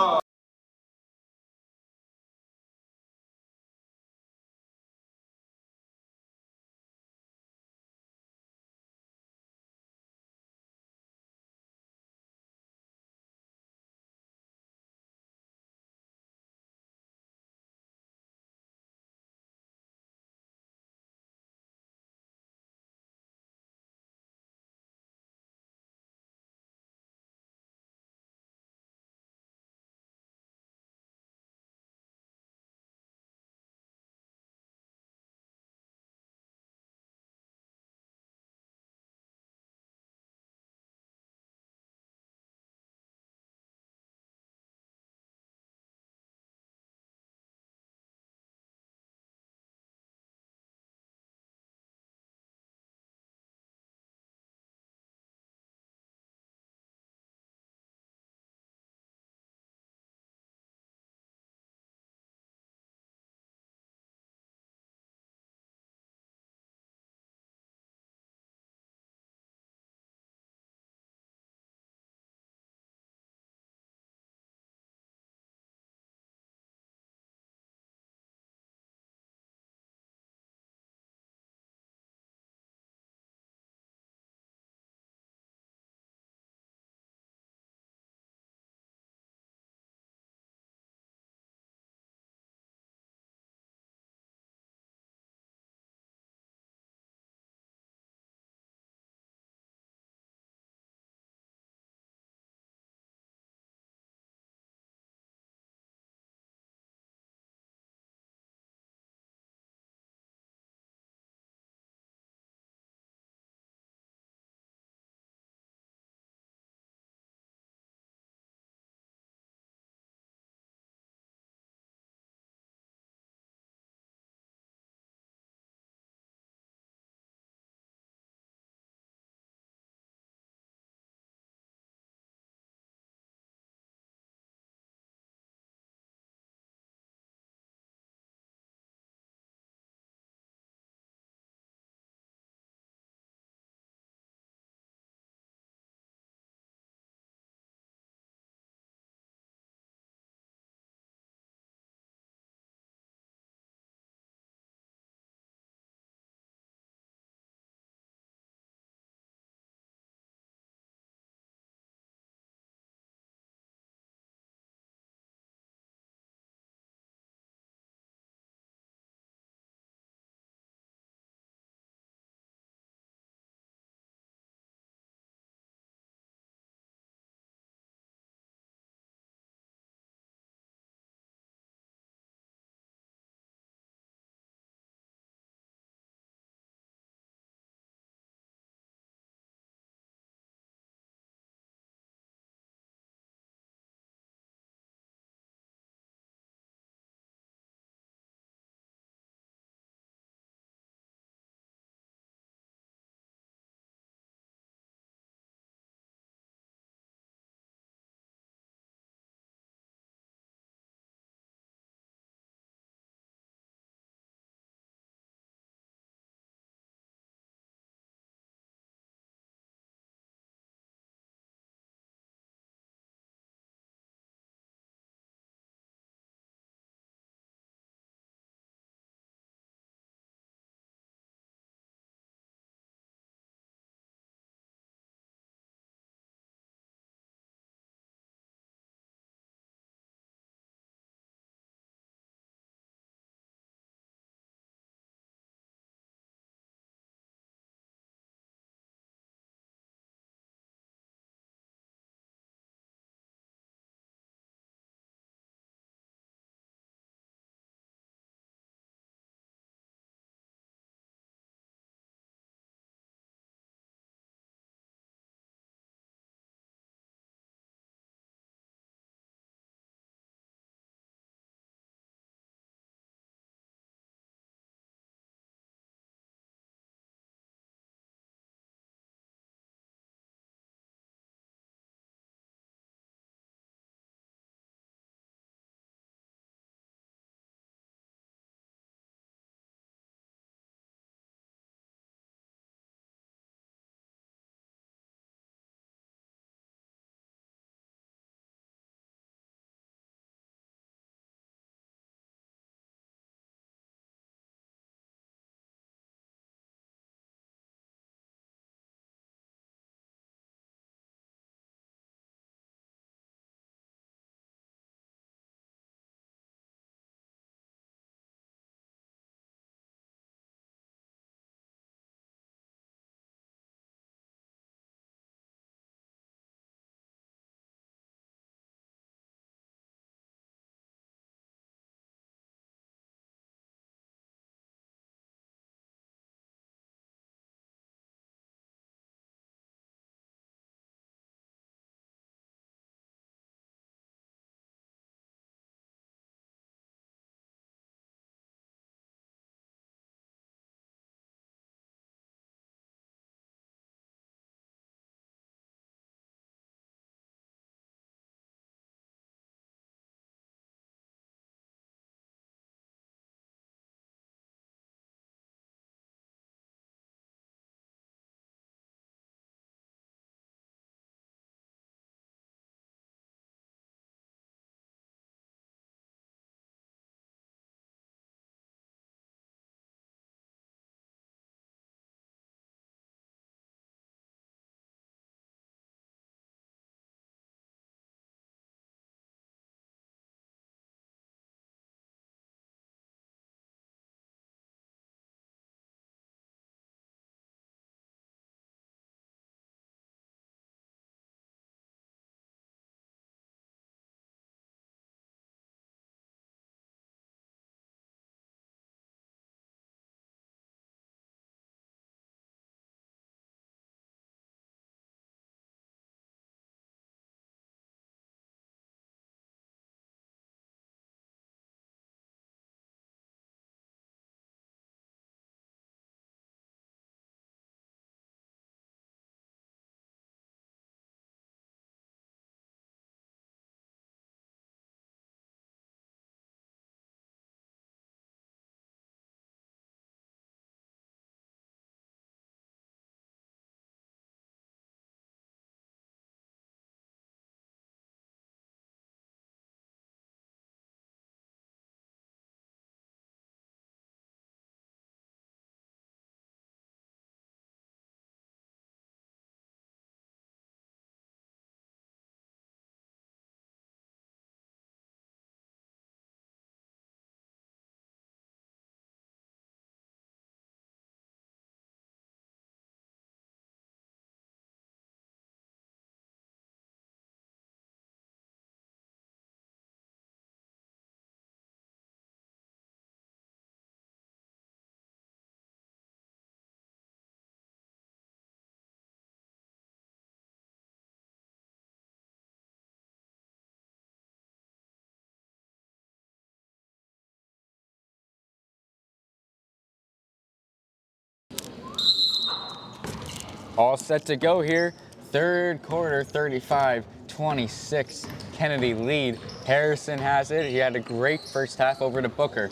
All set to go here. Third quarter, 35-26. Kennedy lead. Harrison has it. He had a great first half over to Booker.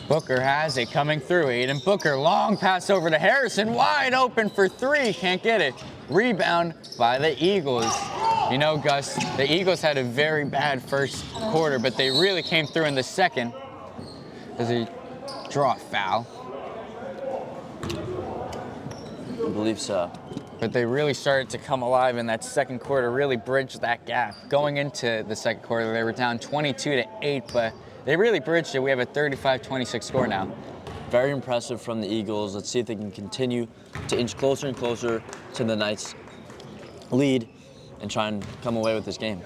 Booker has it coming through. Aiden Booker, long pass over to Harrison. Wide open for three. Can't get it. Rebound by the Eagles. You know, Gus, the Eagles had a very bad first quarter, but they really came through in the second as they draw a foul. I believe so. But they really started to come alive in that second quarter, really bridged that gap. Going into the second quarter, they were down 22-8, but they really bridged it. We have a 35-26 score now. Very impressive from the Eagles. Let's see if they can continue to inch closer and closer to the Knights' lead and try and come away with this game.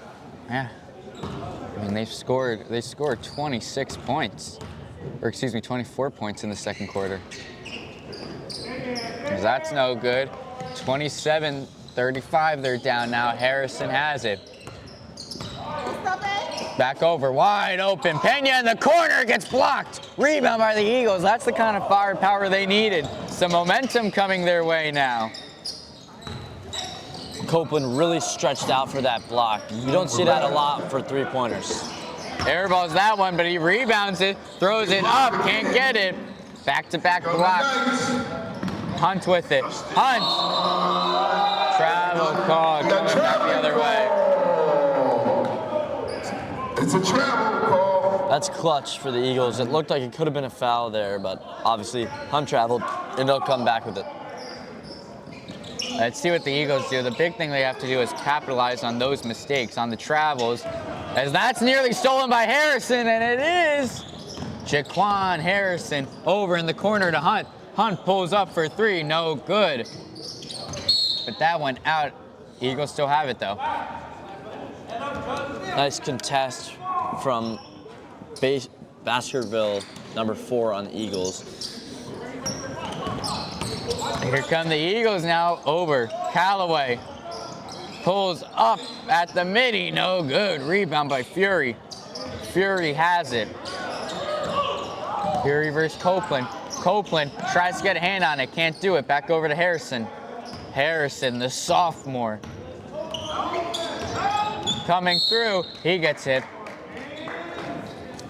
Yeah. I mean, they scored 26 points, or excuse me, 24 points in the second quarter. That's no good. 27-35, they're down now. Harrison has it. Back over, wide open. Pena in the corner, gets blocked. Rebound by the Eagles. That's the kind of firepower they needed. Some momentum coming their way now. Copeland really stretched out for that block. You don't see that a lot for three-pointers. Airballs that one, but he rebounds it, throws it up, can't get it. Back-to-back blocks. Hunt with it. Hunt! Travel call coming back the other way. It's a travel call. That's clutch for the Eagles. It looked like it could have been a foul there, but obviously Hunt traveled and they'll come back with it. Let's see what the Eagles do. The big thing they have to do is capitalize on those mistakes, on the travels, as that's nearly stolen by Harrison, and it is. Jaquan Harrison over in the corner to Hunt. Hunt pulls up for three, no good. But that one out. Eagles still have it though. Nice contest from Baskerville, number 4 on the Eagles. Here come the Eagles now over. Callaway pulls up at the midi, no good. Rebound by Fury. Fury has it. Fury versus Copeland. Copeland tries to get a hand on it, can't do it. Back over to Harrison. Harrison, the sophomore. Coming through, he gets hit.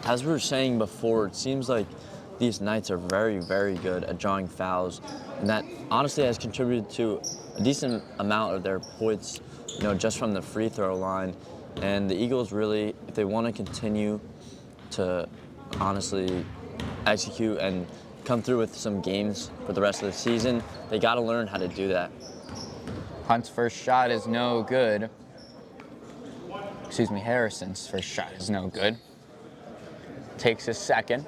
As we were saying before, it seems like these Knights are very, very good at drawing fouls, and that honestly has contributed to a decent amount of their points, you know, just from the free throw line. And the Eagles really, if they want to continue to honestly execute and come through with some games for the rest of the season, they got to learn how to do that. Hunt's first shot is no good. Excuse me, Harrison's first shot is no good. Takes his second.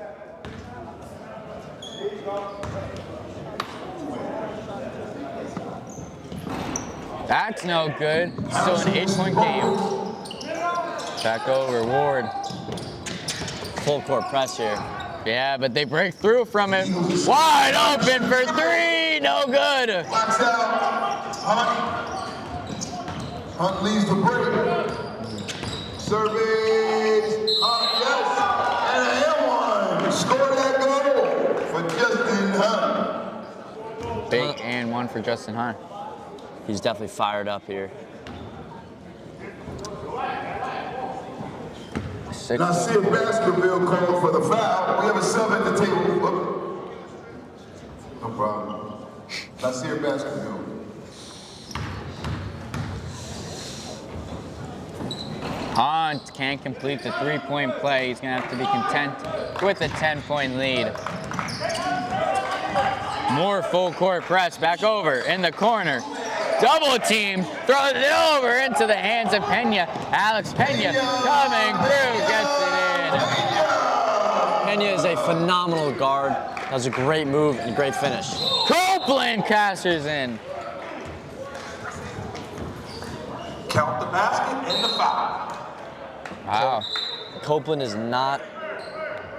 That's no good. Still an 8-point game. Back over, Ward. Full court press here. Yeah, but they break through from it. Wide open for three, no good. Box out. Hunt leads the break. Surveys. Hunt, yes. And a score that goal for Justin Hunt. Big and one for Justin Hunt. He's definitely fired up here. Nasir Baskerville called for the foul. We have a sub at the table. No problem. Nasir Baskerville. Hunt can't complete the three-point play. He's gonna have to be content with a 10-point lead. More full court press, back over in the corner. Double team, throws it over into the hands of Pena. Alex Pena coming through, gets it in. Pena is a phenomenal guard. Does a great move and great finish. Copeland casters in. Count the basket and the foul. Wow. Copeland is not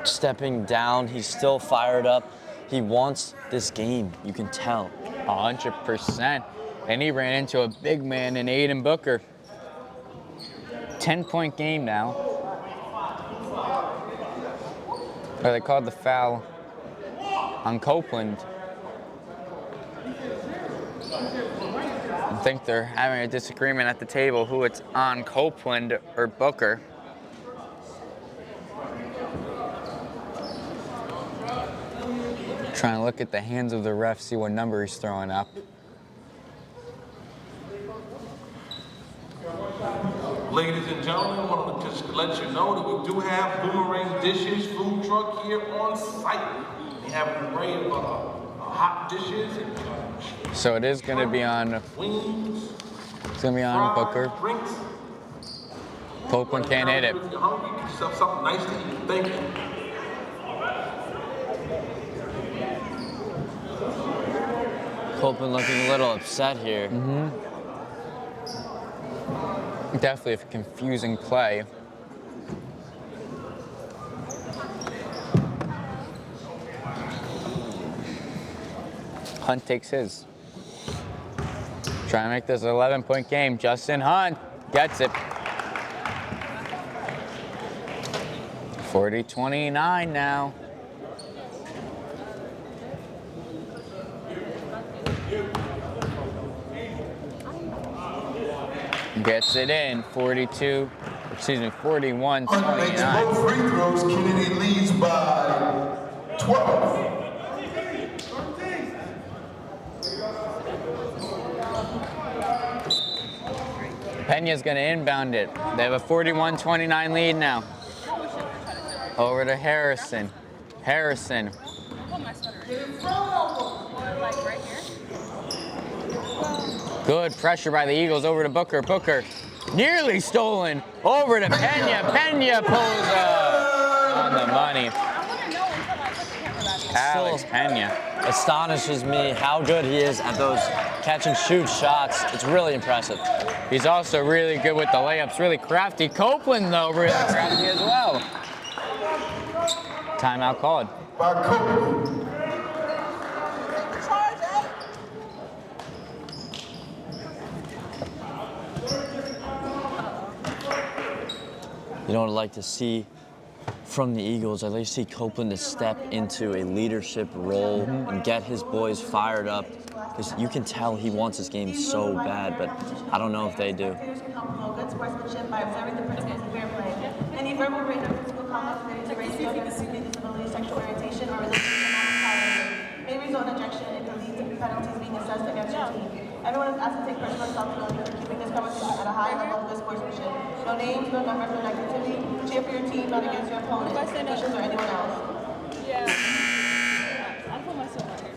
stepping down. He's still fired up. He wants this game. You can tell. 100%. And he ran into a big man in Aiden Booker. 10-point game now. Oh, they called the foul on Copeland. I think they're having a disagreement at the table who it's on, Copeland or Booker. Trying to look at the hands of the ref, see what number he's throwing up. Ladies and gentlemen, I want to just let you know that we do have Boomerang Dishes food truck here on site. We have an array of hot dishes. So it is going to be on. Wings. It's going to be on Booker. Drinks. Copeland can't hit it. If you're hungry, get yourself something nice to eat. Thank you. Copeland looking a little upset here. Definitely a confusing play. Hunt takes his. Trying to make this an 11-point game. Justin Hunt gets it. 40-29 now. Gets it in, 41-29. Hunt makes both free throws. Kennedy leads by 12. Pena's gonna inbound it. They have a 41-29 lead now. Over to Harrison. Harrison. Good pressure by the Eagles over to Booker. Booker nearly stolen. Over to Pena. Pena pulls up on the money. Alex Pena. Astonishes me how good he is at those catch and shoot shots. It's really impressive. He's also really good with the layups, really crafty. Copeland, though, really crafty as well. Timeout called. By Copeland. You know what I'd like to see from the Eagles? I'd like to see Copeland to step into a leadership role and get his boys fired up, because you can tell he wants his game so bad, but I don't know if they do. Players can help promote good sportsmanship by observing the principles of fair play. Any verbal rate of physical conduct related to race, gender, disability, sexual orientation, or religion is not tolerated. May result in ejection and can lead to penalties being assessed against your team. Everyone is asked to take personal responsibility for keeping this conversation at a high level of good sportsmanship. No names, no numbers, no negativity. Cheer for your team, not against your opponent, officials, or anyone else. Yeah. I'll put myself right here.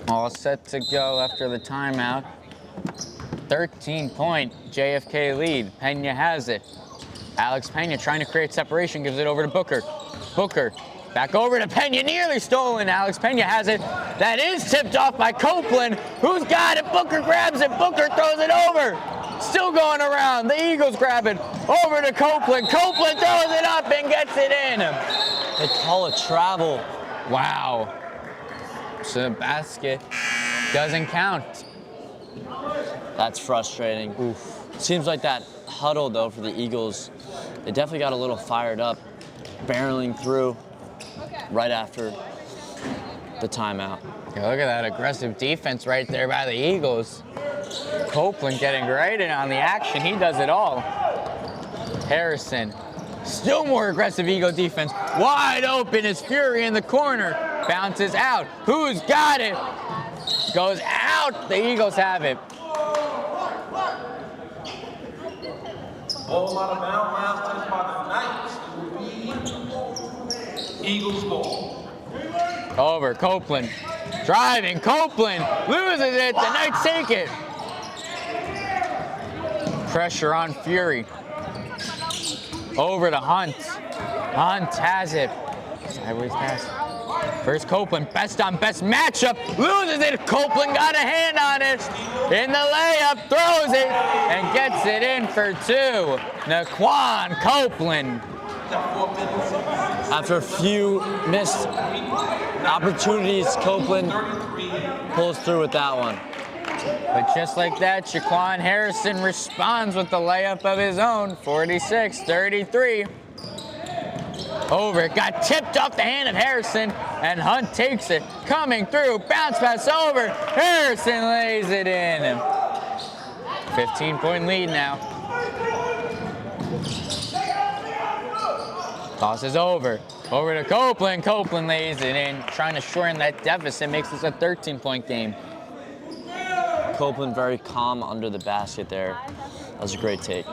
All set to go after the timeout. 13-point JFK lead. Pena has it. Alex Pena trying to create separation, gives it over to Booker. Booker back over to Pena, nearly stolen. Alex Pena has it. That is tipped off by Copeland. Who's got it? Booker grabs it. Booker throws it over. Still going around. The Eagles grab it. Over to Copeland. Copeland throws it up and gets it in. They call it travel. Wow. So the basket doesn't count. That's frustrating. Oof. Seems like that huddle, though, for the Eagles, they definitely got a little fired up, barreling through right after the timeout. Yeah, look at that aggressive defense right there by the Eagles. Copeland getting right in on the action. He does it all. Harrison, still more aggressive Eagle defense. Wide open is Fury in the corner. Bounces out. Who's got it? Goes out. The Eagles have it. Ball out of bounds, last touch by the Knights. It will be Eagles ball. Over, Copeland. Driving, Copeland loses it. The Knights take it. Pressure on Fury. Over to Hunt. Hunt has it. Sideways pass. First Copeland, best on best matchup. Loses it. Copeland got a hand on it. In the layup, throws it, and gets it in for two. Naquan Copeland. After a few missed opportunities, Copeland pulls through with that one. But just like that, Shaquan Harrison responds with the layup of his own, 46-33. Over, got tipped off the hand of Harrison, and Hunt takes it. Coming through, bounce pass over, Harrison lays it in. 15-point lead now. Tosses over to Copeland. Copeland lays it in, trying to shorten that deficit, makes this a 13-point game. Copeland very calm under the basket there. That was a great take.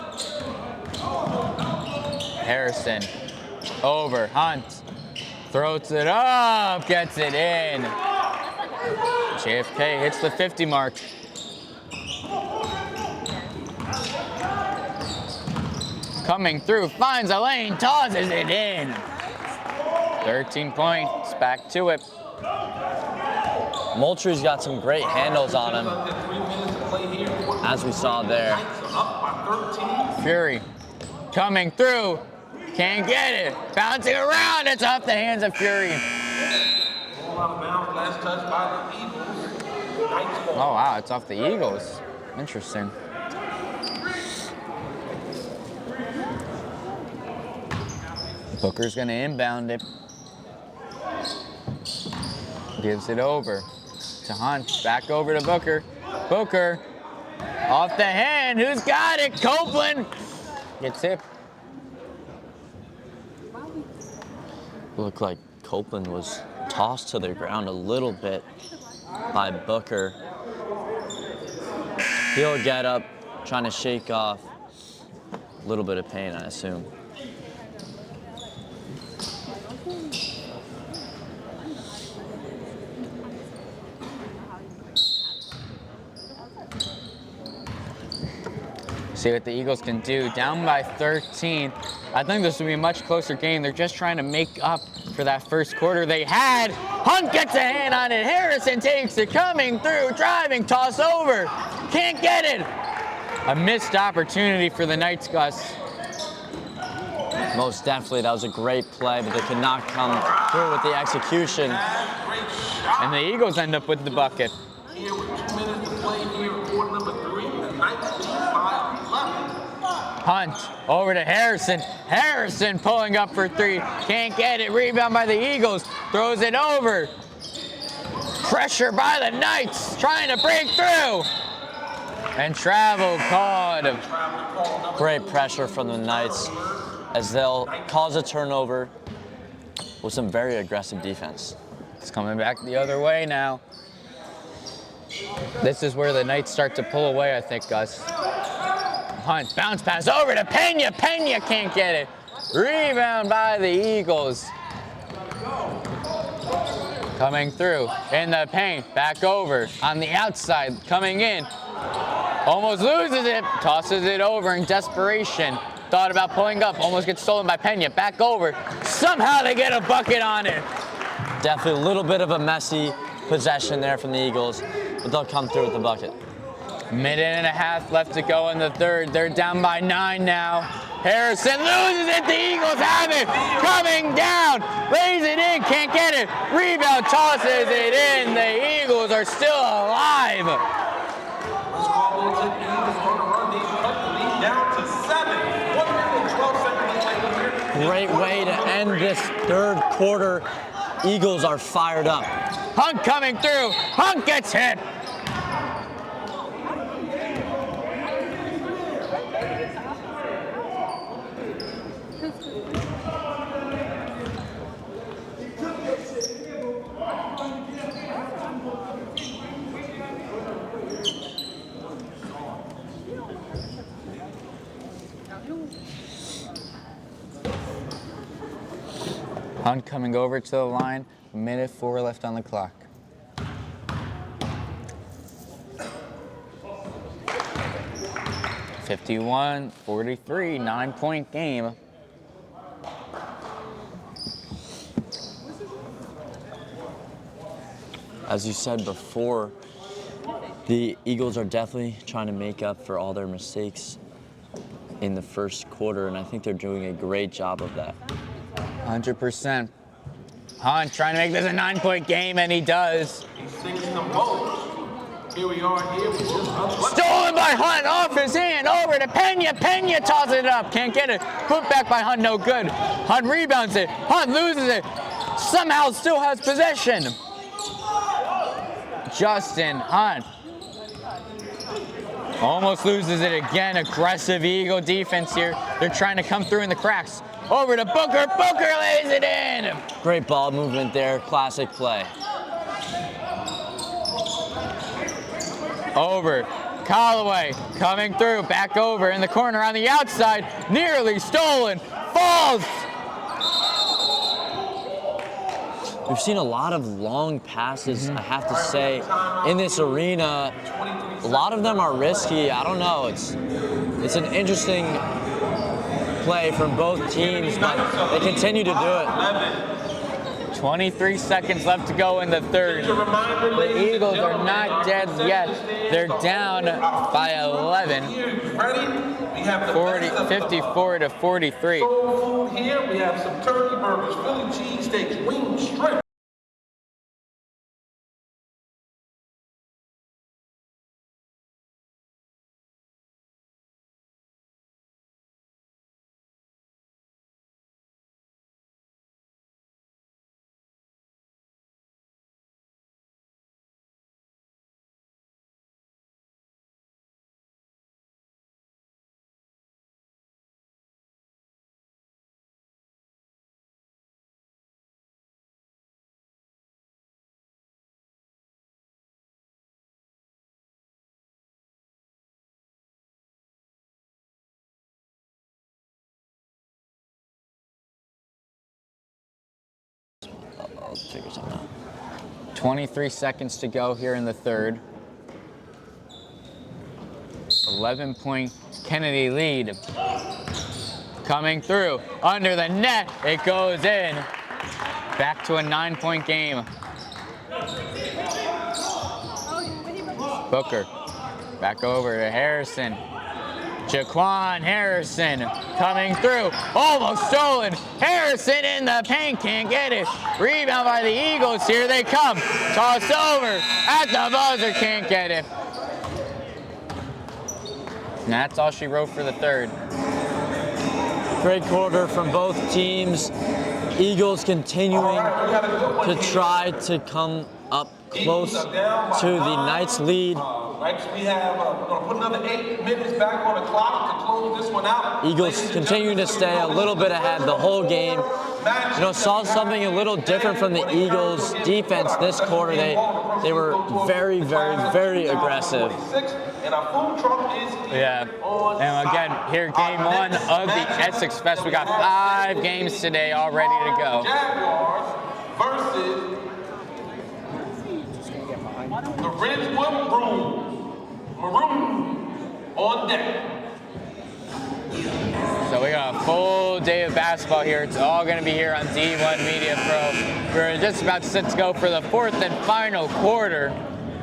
Harrison, over, Hunt, throws it up, gets it in. JFK hits the 50 mark. Coming through, finds a lane, tosses it in. 13 points, back to it. Moultrie's got some great handles on him, as we saw there. Fury, coming through, can't get it. Bouncing around, it's off the hands of Fury. Oh wow, it's off the Eagles. Interesting. Booker's gonna inbound it. Gives it over to Hunt, back over to Booker. Booker, off the hand, who's got it? Copeland gets hit. Looked like Copeland was tossed to the ground a little bit by Booker. He'll get up, trying to shake off a little bit of pain, I assume. See what the Eagles can do. Down by 13. I think this will be a much closer game. They're just trying to make up for that first quarter they had. Hunt gets a hand on it. Harrison takes it, coming through, driving, toss over. Can't get it. A missed opportunity for the Knights, Gus. Most definitely, that was a great play, but they could not come through with the execution. And the Eagles end up with the bucket. Here with 2 minutes to play here, quarter number 3, the Knights lead by 11. Hunt over to Harrison. Harrison pulling up for three. Can't get it. Rebound by the Eagles. Throws it over. Pressure by the Knights. Trying to break through. And travel called. Great pressure from the Knights as they'll cause a turnover with some very aggressive defense. It's coming back the other way now. This is where the Knights start to pull away, I think, Gus. Hunt, bounce pass over to Pena. Pena can't get it. Rebound by the Eagles. Coming through in the paint, back over on the outside, coming in. Almost loses it, tosses it over in desperation. Thought about pulling up, almost gets stolen by Pena. Back over, somehow they get a bucket on it. Definitely a little bit of a messy possession there from the Eagles, but they'll come through with the bucket. Minute and a half left to go in the third. They're down by 9 now. Harrison loses it. The Eagles have it. Coming down. Lays it in. Can't get it. Rebound. Tosses it in. The Eagles are still alive. Caldwell took the Eagles on a run. They cut the lead down to 7. 1 minute and 12 seconds to play. Great way to end this third quarter. Eagles are fired up. Hunt coming through. Hunt gets hit. Hunt coming over to the line, 1:04 left on the clock. (51-43), 9-point game. As you said before, the Eagles are definitely trying to make up for all their mistakes in the first quarter, and I think they're doing a great job of that. 100%. Hunt trying to make this a 9-point game, and he does. He sinks the most. Here we are here. We just Stolen by Hunt, off his hand, over to Pena. Pena tosses it up, can't get it. Put back by Hunt, no good. Hunt rebounds it. Hunt loses it. Somehow still has possession. Justin Hunt almost loses it again. Aggressive Eagle defense here. They're trying to come through in the cracks. Over to Booker. Booker lays it in. Great ball movement there. Classic play. Over. Caldwell coming through. Back over in the corner on the outside. Nearly stolen. Falls. We've seen a lot of long passes, I have to say, in this arena. A lot of them are risky. I don't know. It's an interesting play from both teams, but they continue to do it. 23 seconds left to go in the third. The Eagles are not dead yet. They're down by 11. 54 to 43. soul food here. We have some turkey burgers, Philly cheesesteaks, wings, shrimp. I'll figure something out. 23 seconds to go here in the third. 11-point Kennedy lead. Coming through, under the net, it goes in. Back to a 9-point game. Booker, back over to Harrison. Jaquan Harrison coming through, almost stolen. Harrison in the paint, can't get it. Rebound by the Eagles, here they come. Toss over, at the buzzer, can't get it. And that's all she wrote for the third. Great quarter from both teams. Eagles continuing to try to come up close to the Knights' lead. Right, so we have, we're going to put another 8 minutes back on the clock to close this one out. Eagles continuing to stay a little bit ahead the whole game. You know, saw something a little different from the Eagles' defense this quarter. They were very, very, very aggressive. Yeah, and again, here game one of the ESSEX Fest. We got 5 games today all ready to go. Jaguars versus the Ridgewood Maroon on deck. So we got a full day of basketball here. It's all going to be here on D1 Media Pro. We're just about set to go for the 4th and final quarter.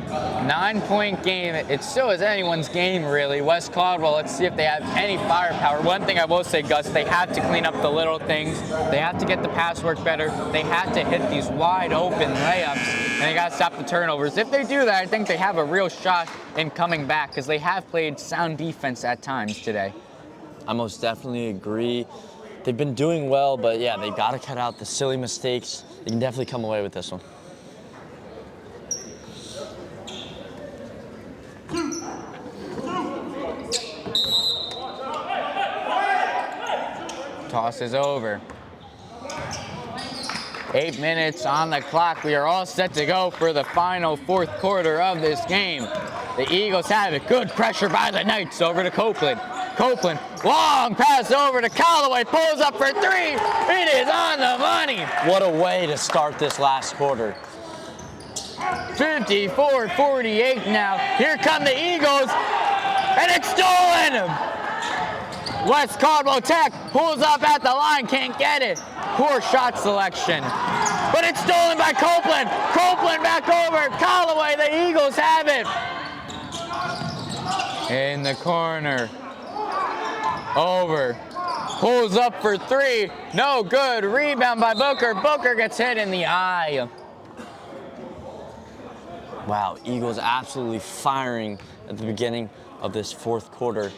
9-point game. It still is anyone's game, really. West Caldwell, let's see if they have any firepower. One thing I will say, Gus, they have to clean up the little things. They have to get the pass work better. They have to hit these wide open layups, and they got to stop the turnovers. If they do that, I think they have a real shot in coming back, because they have played sound defense at times today. I most definitely agree. They've been doing well, but yeah, they got to cut out the silly mistakes. They can definitely come away with this one. Toss is over. 8 minutes on the clock. We are all set to go for the final 4th quarter of this game. The Eagles have it. Good pressure by the Knights. Over to Copeland. Copeland, long pass over to Caldwell. Pulls up for 3. It is on the money. What a way to start this last quarter. 54-48 now. Here come the Eagles, and it's stolen. West Caldwell Tech pulls up at the line, can't get it. Poor shot selection. But it's stolen by Copeland. Copeland back over. Caldwell, the Eagles have it. In the corner. Over. Pulls up for 3. No good. Rebound by Booker. Booker gets hit in the eye. Wow, Eagles absolutely firing at the beginning of this fourth quarter.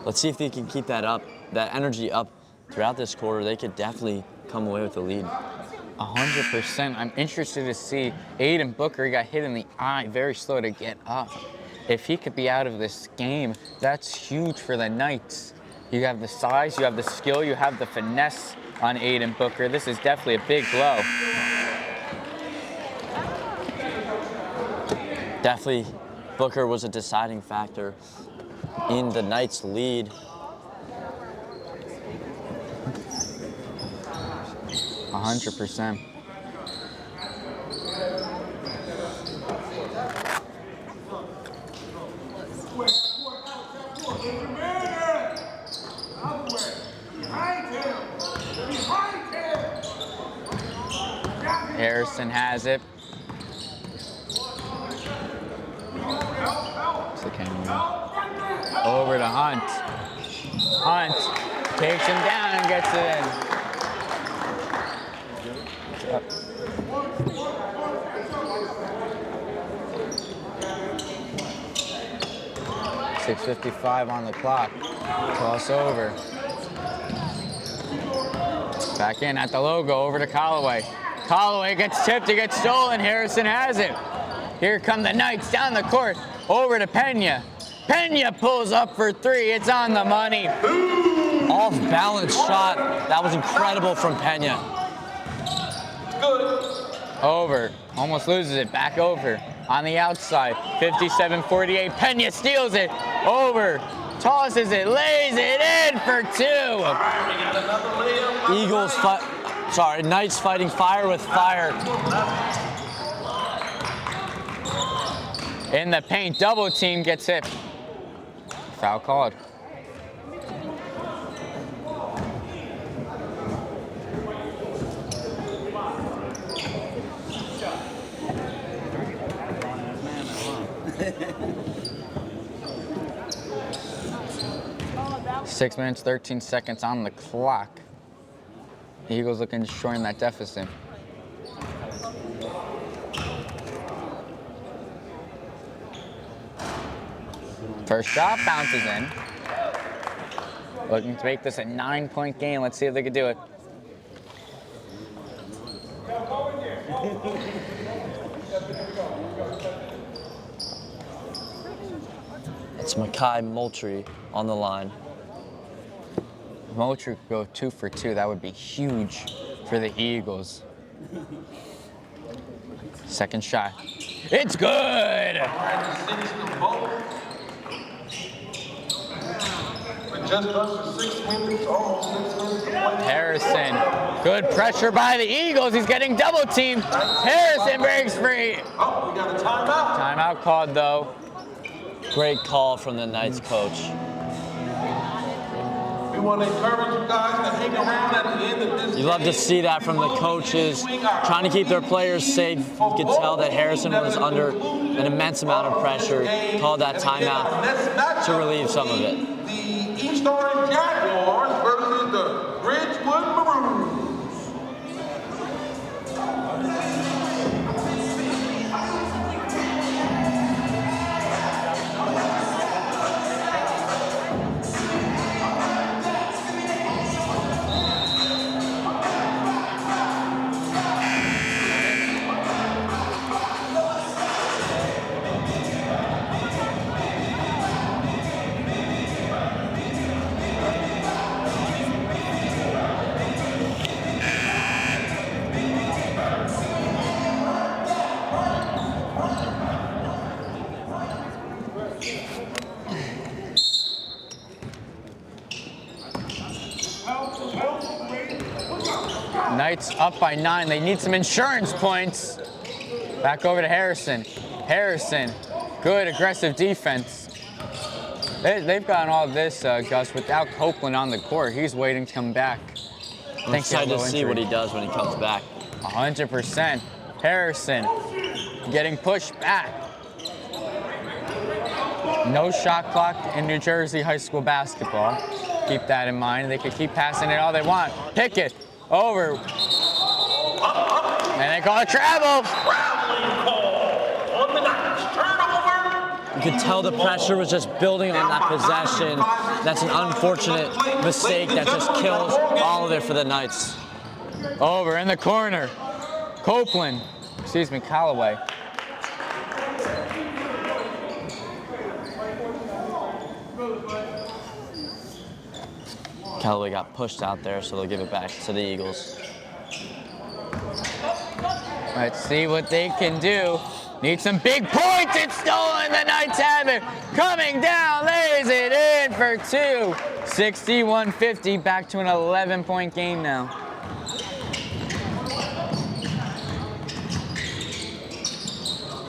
Let's see if they can keep that up, that energy up throughout this quarter. They could definitely come away with the lead. 100%. I'm interested to see Aiden Booker. He got hit in the eye, very slow to get up. If he could be out of this game, that's huge for the Knights. You have the size, you have the skill, you have the finesse on Aiden Booker. This is definitely a big blow. Definitely, Booker was a deciding factor in the Knights' lead. 100%. Harrison has it. Over to Hunt. Hunt takes him down and gets it in. 6:55 on the clock. Toss over. Back in at the logo, over to Caldwell. Caldwell gets tipped, it gets stolen. Harrison has it. Here come the Knights down the court, over to Pena. Pena pulls up for three, it's on the money. Off-balance shot, that was incredible from Pena. Good. Over, almost loses it, back over. On the outside, 57-48, Pena steals it. Over, tosses it, lays it in for two. Knights fighting fire with fire. In the paint, double team gets hit. Foul called. Six minutes, 13 seconds on the clock. Eagles looking to shorten that deficit. First shot bounces in. Looking to make this a 9-point game. Let's see if they can do it. It's Makai Moultrie on the line. Moultrie could go 2 for 2. That would be huge for the Eagles. Second shot. It's good! Just under 6 minutes, almost 6 minutes to play. Harrison, good pressure by the Eagles. He's getting double teamed. Harrison breaks free. Oh, we got a timeout. Timeout called though. Great call from the Knights coach. We want to encourage you guys to hang around at the end of this. You love to see that from the coaches, trying to keep their players safe. You could tell that Harrison was under an immense amount of pressure, called that timeout to relieve some of it. The East Orange Jaguars versus the Ridgewood Maroons. Knights up by 9. They need some insurance points. Back over to Harrison. Harrison, good aggressive defense. They've gotten all this, Gus, without Copeland on the court. He's waiting to come back. I'm excited to see what he does when he comes back. 100%. Harrison getting pushed back. No shot clock in New Jersey high school basketball. Keep that in mind. They could keep passing it all they want. Pickett over. And they call it travel. could tell the pressure was just building on that possession. That's an unfortunate mistake that just kills all of it for the Knights. Over in the corner. Caldwell. Caldwell got pushed out there, so they'll give it back to the Eagles. Let's see what they can do. Need some big points. It's stolen. The Knights have it. Coming down, lays it in for two. 61-50, back to an 11-point game now.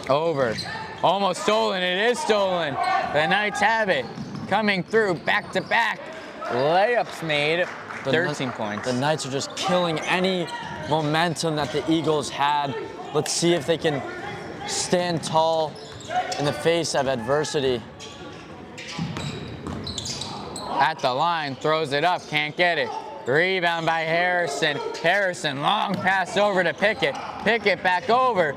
Over. Almost stolen. It is stolen. The Knights have it. Coming through, back to back. Layups made. 13 points. The Knights are just killing any momentum that the Eagles had. Let's see if they can stand tall in the face of adversity. At the line, throws it up, can't get it. Rebound by Harrison. Harrison, long pass over to Pickett. Pickett back over.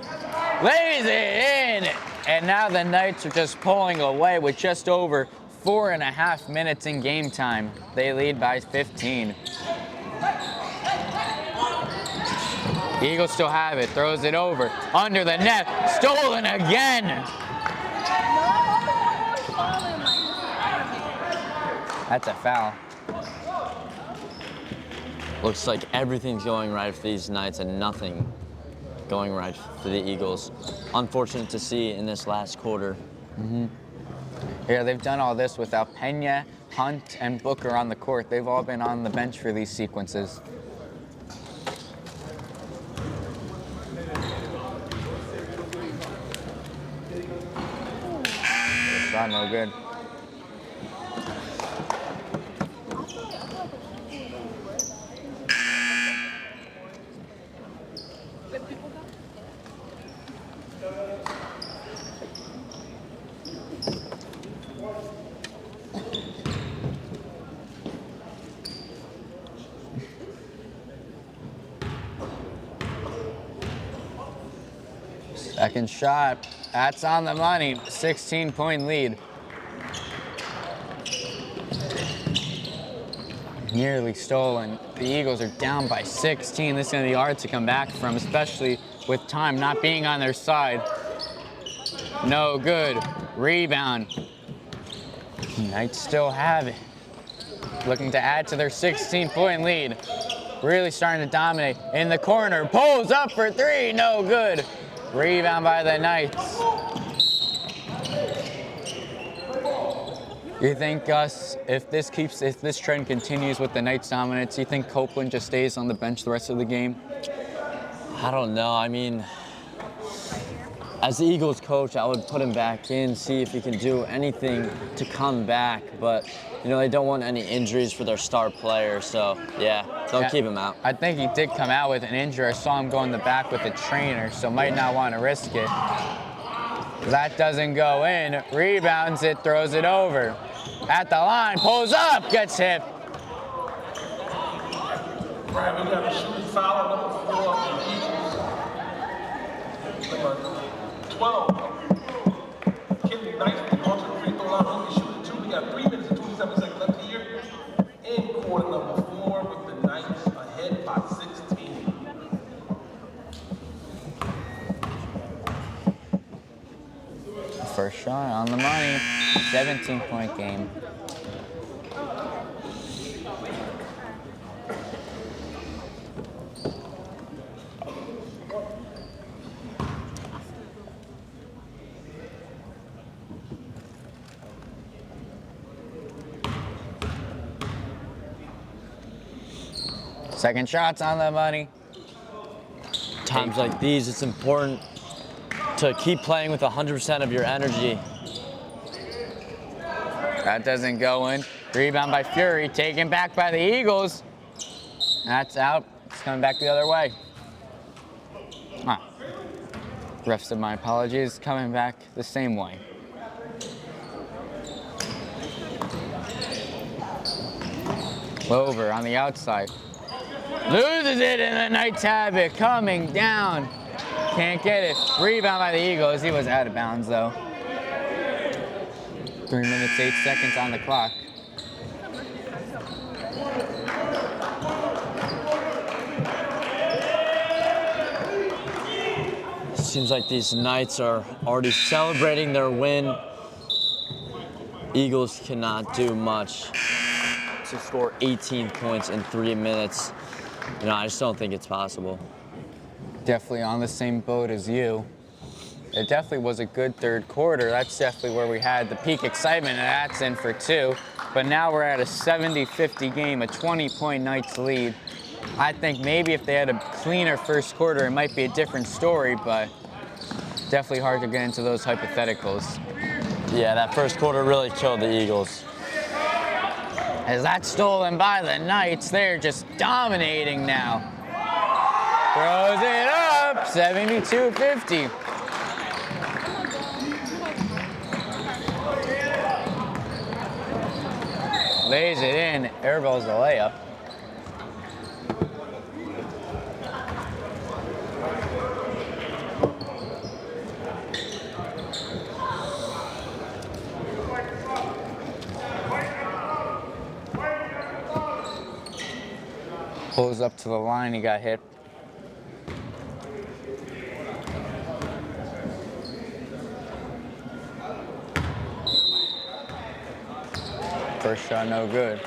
Lays it in. And now the Knights are just pulling away with just over 4.5 minutes in game time. They lead by 15. Eagles still have it, throws it over, under the net, stolen again. That's a foul. Looks like everything's going right for these Knights and nothing going right for the Eagles. Unfortunate to see in this last quarter. Yeah, they've done all this without Pena, Hunt, and Booker on the court. They've all been on the bench for these sequences. Shot no good. Second shot, that's on the money. 16-point lead. Nearly stolen. The Eagles are down by 16. This is going to be hard to come back from, especially with time not being on their side. No good. Rebound. Knights still have it. Looking to add to their 16-point lead. Really starting to dominate. In the corner, pulls up for three, no good. Rebound by the Knights. You think, Gus, if this trend continues with the Knights' dominance, you think Copeland just stays on the bench the rest of the game? I don't know. I mean, as the Eagles coach, I would put him back in, see if he can do anything to come back. But, you know, they don't want any injuries for their star player. So, yeah, they'll keep him out. I think he did come out with an injury. I saw him go in the back with a trainer, so might not want to risk it. That doesn't go in. Rebounds it, throws it over. At the line, pulls up, gets hit. Right, we got a shooting foul on number 4 of the Eagles. Number 12. Kenley Knights will go to the free throw line. Only shooting 2. We got 3 minutes and 27 seconds left here in quarter number 4 with the Knights ahead by 16. First shot on the money. 17-point game. Second shot's on the money. Times like these, it's important to keep playing with 100% of your energy. That doesn't go in. Rebound by Fury, taken back by the Eagles. That's out. It's coming back the other way. Refs of my apologies, coming back the same way. Over on the outside. Loses it and the Knights have it. Coming down. Can't get it. Rebound by the Eagles. He was out of bounds though. 3 minutes, 8 seconds on the clock. Seems like these Knights are already celebrating their win. Eagles cannot do much to score 18 points in 3 minutes. You know, I just don't think it's possible. Definitely on the same boat as you. It definitely was a good third quarter. That's definitely where we had the peak excitement, and that's in for 2. But now we're at a 70-50 game, a 20-point Knights lead. I think maybe if they had a cleaner first quarter, it might be a different story, but definitely hard to get into those hypotheticals. Yeah, that first quarter really killed the Eagles. As that's stolen by the Knights, they're just dominating now. Throws it up, 72-50. Lays it in, airballs the layup. Pulls up to the line, he got hit. First shot, no good.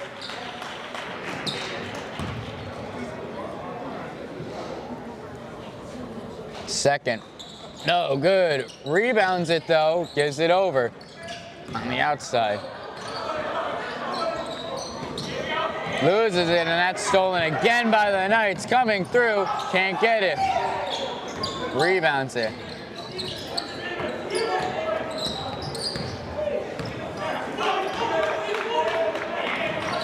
Second, no good. Rebounds it though, gives it over on the outside. Loses it, and that's stolen again by the Knights. Coming through, can't get it. Rebounds it.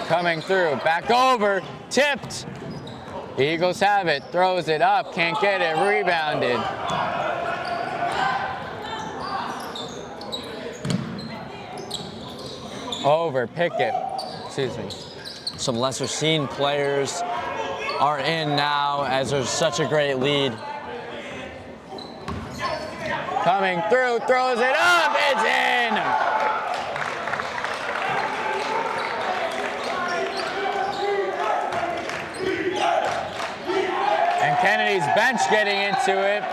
Coming through, back over, tipped. Eagles have it, throws it up, can't get it, rebounded. Over, Pickett, excuse me. Some lesser seen players are in now as there's such a great lead. Coming through, throws it up, it's in! And Kennedy's bench getting into it.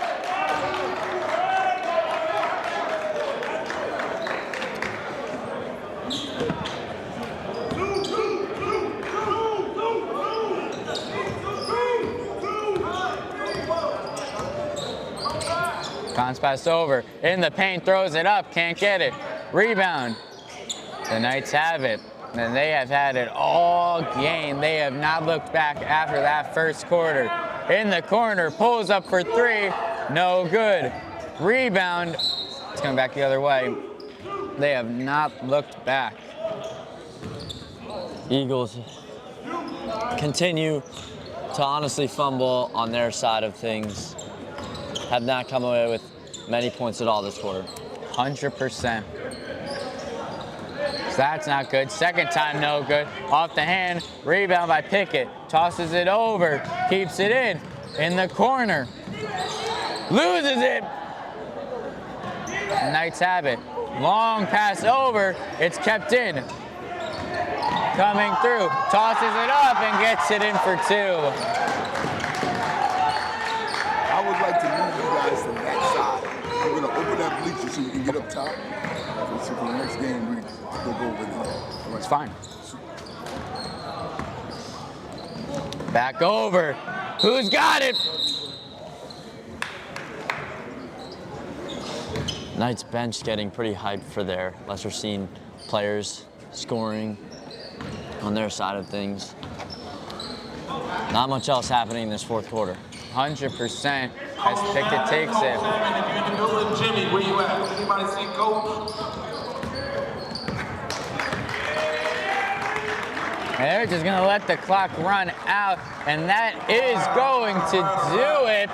Cons pass over, in the paint, throws it up, can't get it. Rebound. The Knights have it, and they have had it all game. They have not looked back after that first quarter. In the corner, pulls up for 3, no good. Rebound, it's coming back the other way. They have not looked back. Eagles continue to honestly fumble on their side of things. Have not come away with many points at all this quarter. 100%. So that's not good. Second time, no good. Off the hand, rebound by Pickett. Tosses it over, keeps it in the corner. Loses it. Knights have it. Long pass over, it's kept in. Coming through, tosses it up and gets it in for 2. I would like to move you guys from that side. I'm going to open that bleacher so you can get up top. So for the next game, we'll go over there. It's fine. Back over. Who's got it? Knights bench getting pretty hyped for their lesser seen players scoring on their side of things. Not much else happening in this fourth quarter. 100% as Pickett takes it. If you're in the building, Jimmy, where you at? Anybody see Coach? And they're just going to let the clock run out, and that is going to do it.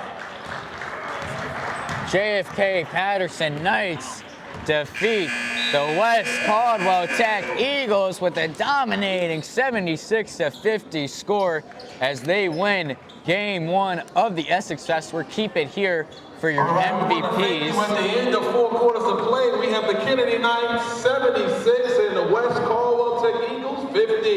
JFK Patterson Knights defeat The West Caldwell Tech Eagles with a dominating 76-50 score as they win Game 1 of the Essex Fest. We'll keep it here for your MVPs. At the end of 4 quarters of play, we have the Kennedy Knights 76 and the West Caldwell Tech Eagles 50.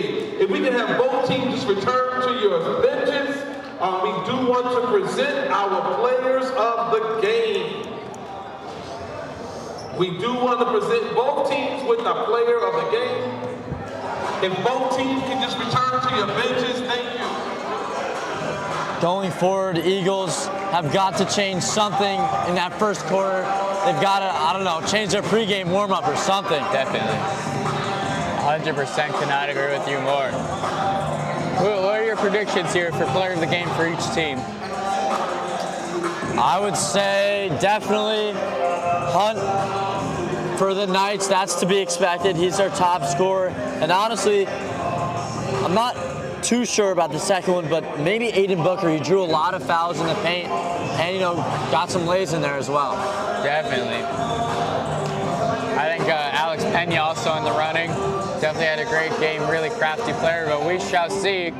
If we can have both teams just return to your benches, we do want to present our players of the game. We do want to present both teams with a player of the game. If both teams can just return to your benches, thank you. Going forward, Eagles have got to change something in that first quarter. They've got to, I don't know, change their pregame warm-up or something. Definitely. 100% cannot agree with you more. What are your predictions here for player of the game for each team? I would say definitely Hunt for the Knights. That's to be expected. He's their top scorer. And honestly, I'm not too sure about the second one, but maybe Aiden Booker. He drew a lot of fouls in the paint and, you know, got some lays in there as well. Definitely. I think Alex Pena also in the running. Definitely had a great game, really crafty player, but we shall see.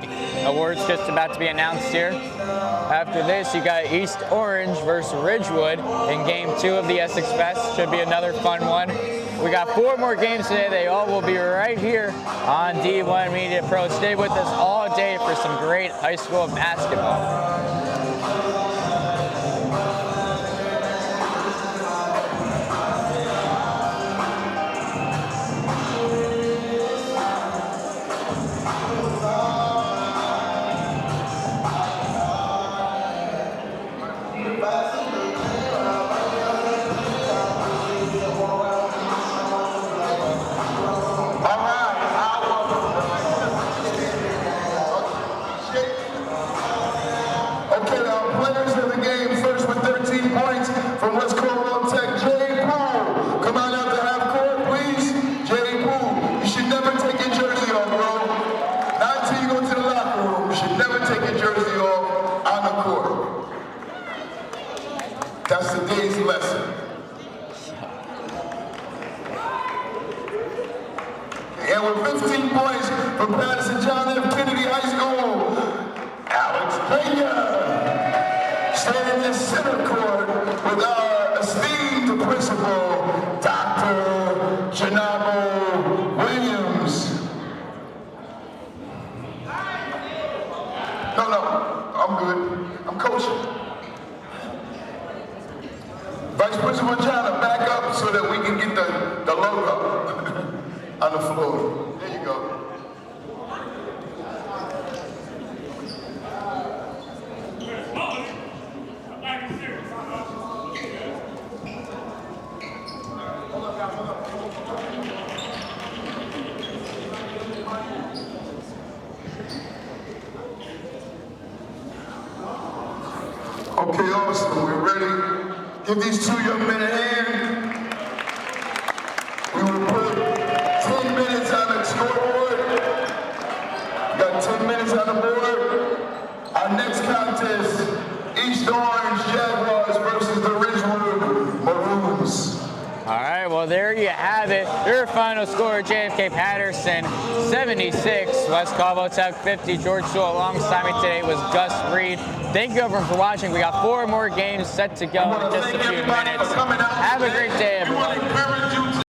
Awards just about to be announced here. After this, you got East Orange versus Ridgewood in Game 2 of the Essex Fest. Should be another fun one. We got 4 more games today. They all will be right here on D1 Media Pro. Stay with us all day for some great high school basketball. From West Caldwell Tech, Jay Poole. Come on out to half court, please. Jay Poole. You should never take your jersey off, bro. Not until you go to the locker room. You should never take your jersey off on the court. That's today's lesson. And with 15 points from Patterson John F. Kennedy High School, Alex Pena. Standing in center court with our esteemed principal, Dr. Janabo Williams. No, I'm good. I'm coaching. Vice Principal John, back up so that we can get the logo on the floor. There you go. Okay, awesome. We're ready. Give these 2 young men a hand. We will put 10 minutes on the scoreboard. We got 10 minutes on the board. Our next contest, East Orange Jaguars versus the Ridgewood Maroons. All right, well, there you have it. Your final score, JFK Patterson, 76. West Caldwell Tech, 50. George Sewell alongside me today was Gus Reed. Thank you everyone for watching. We got 4 more games set to go in just a few minutes. Have a great day, everyone.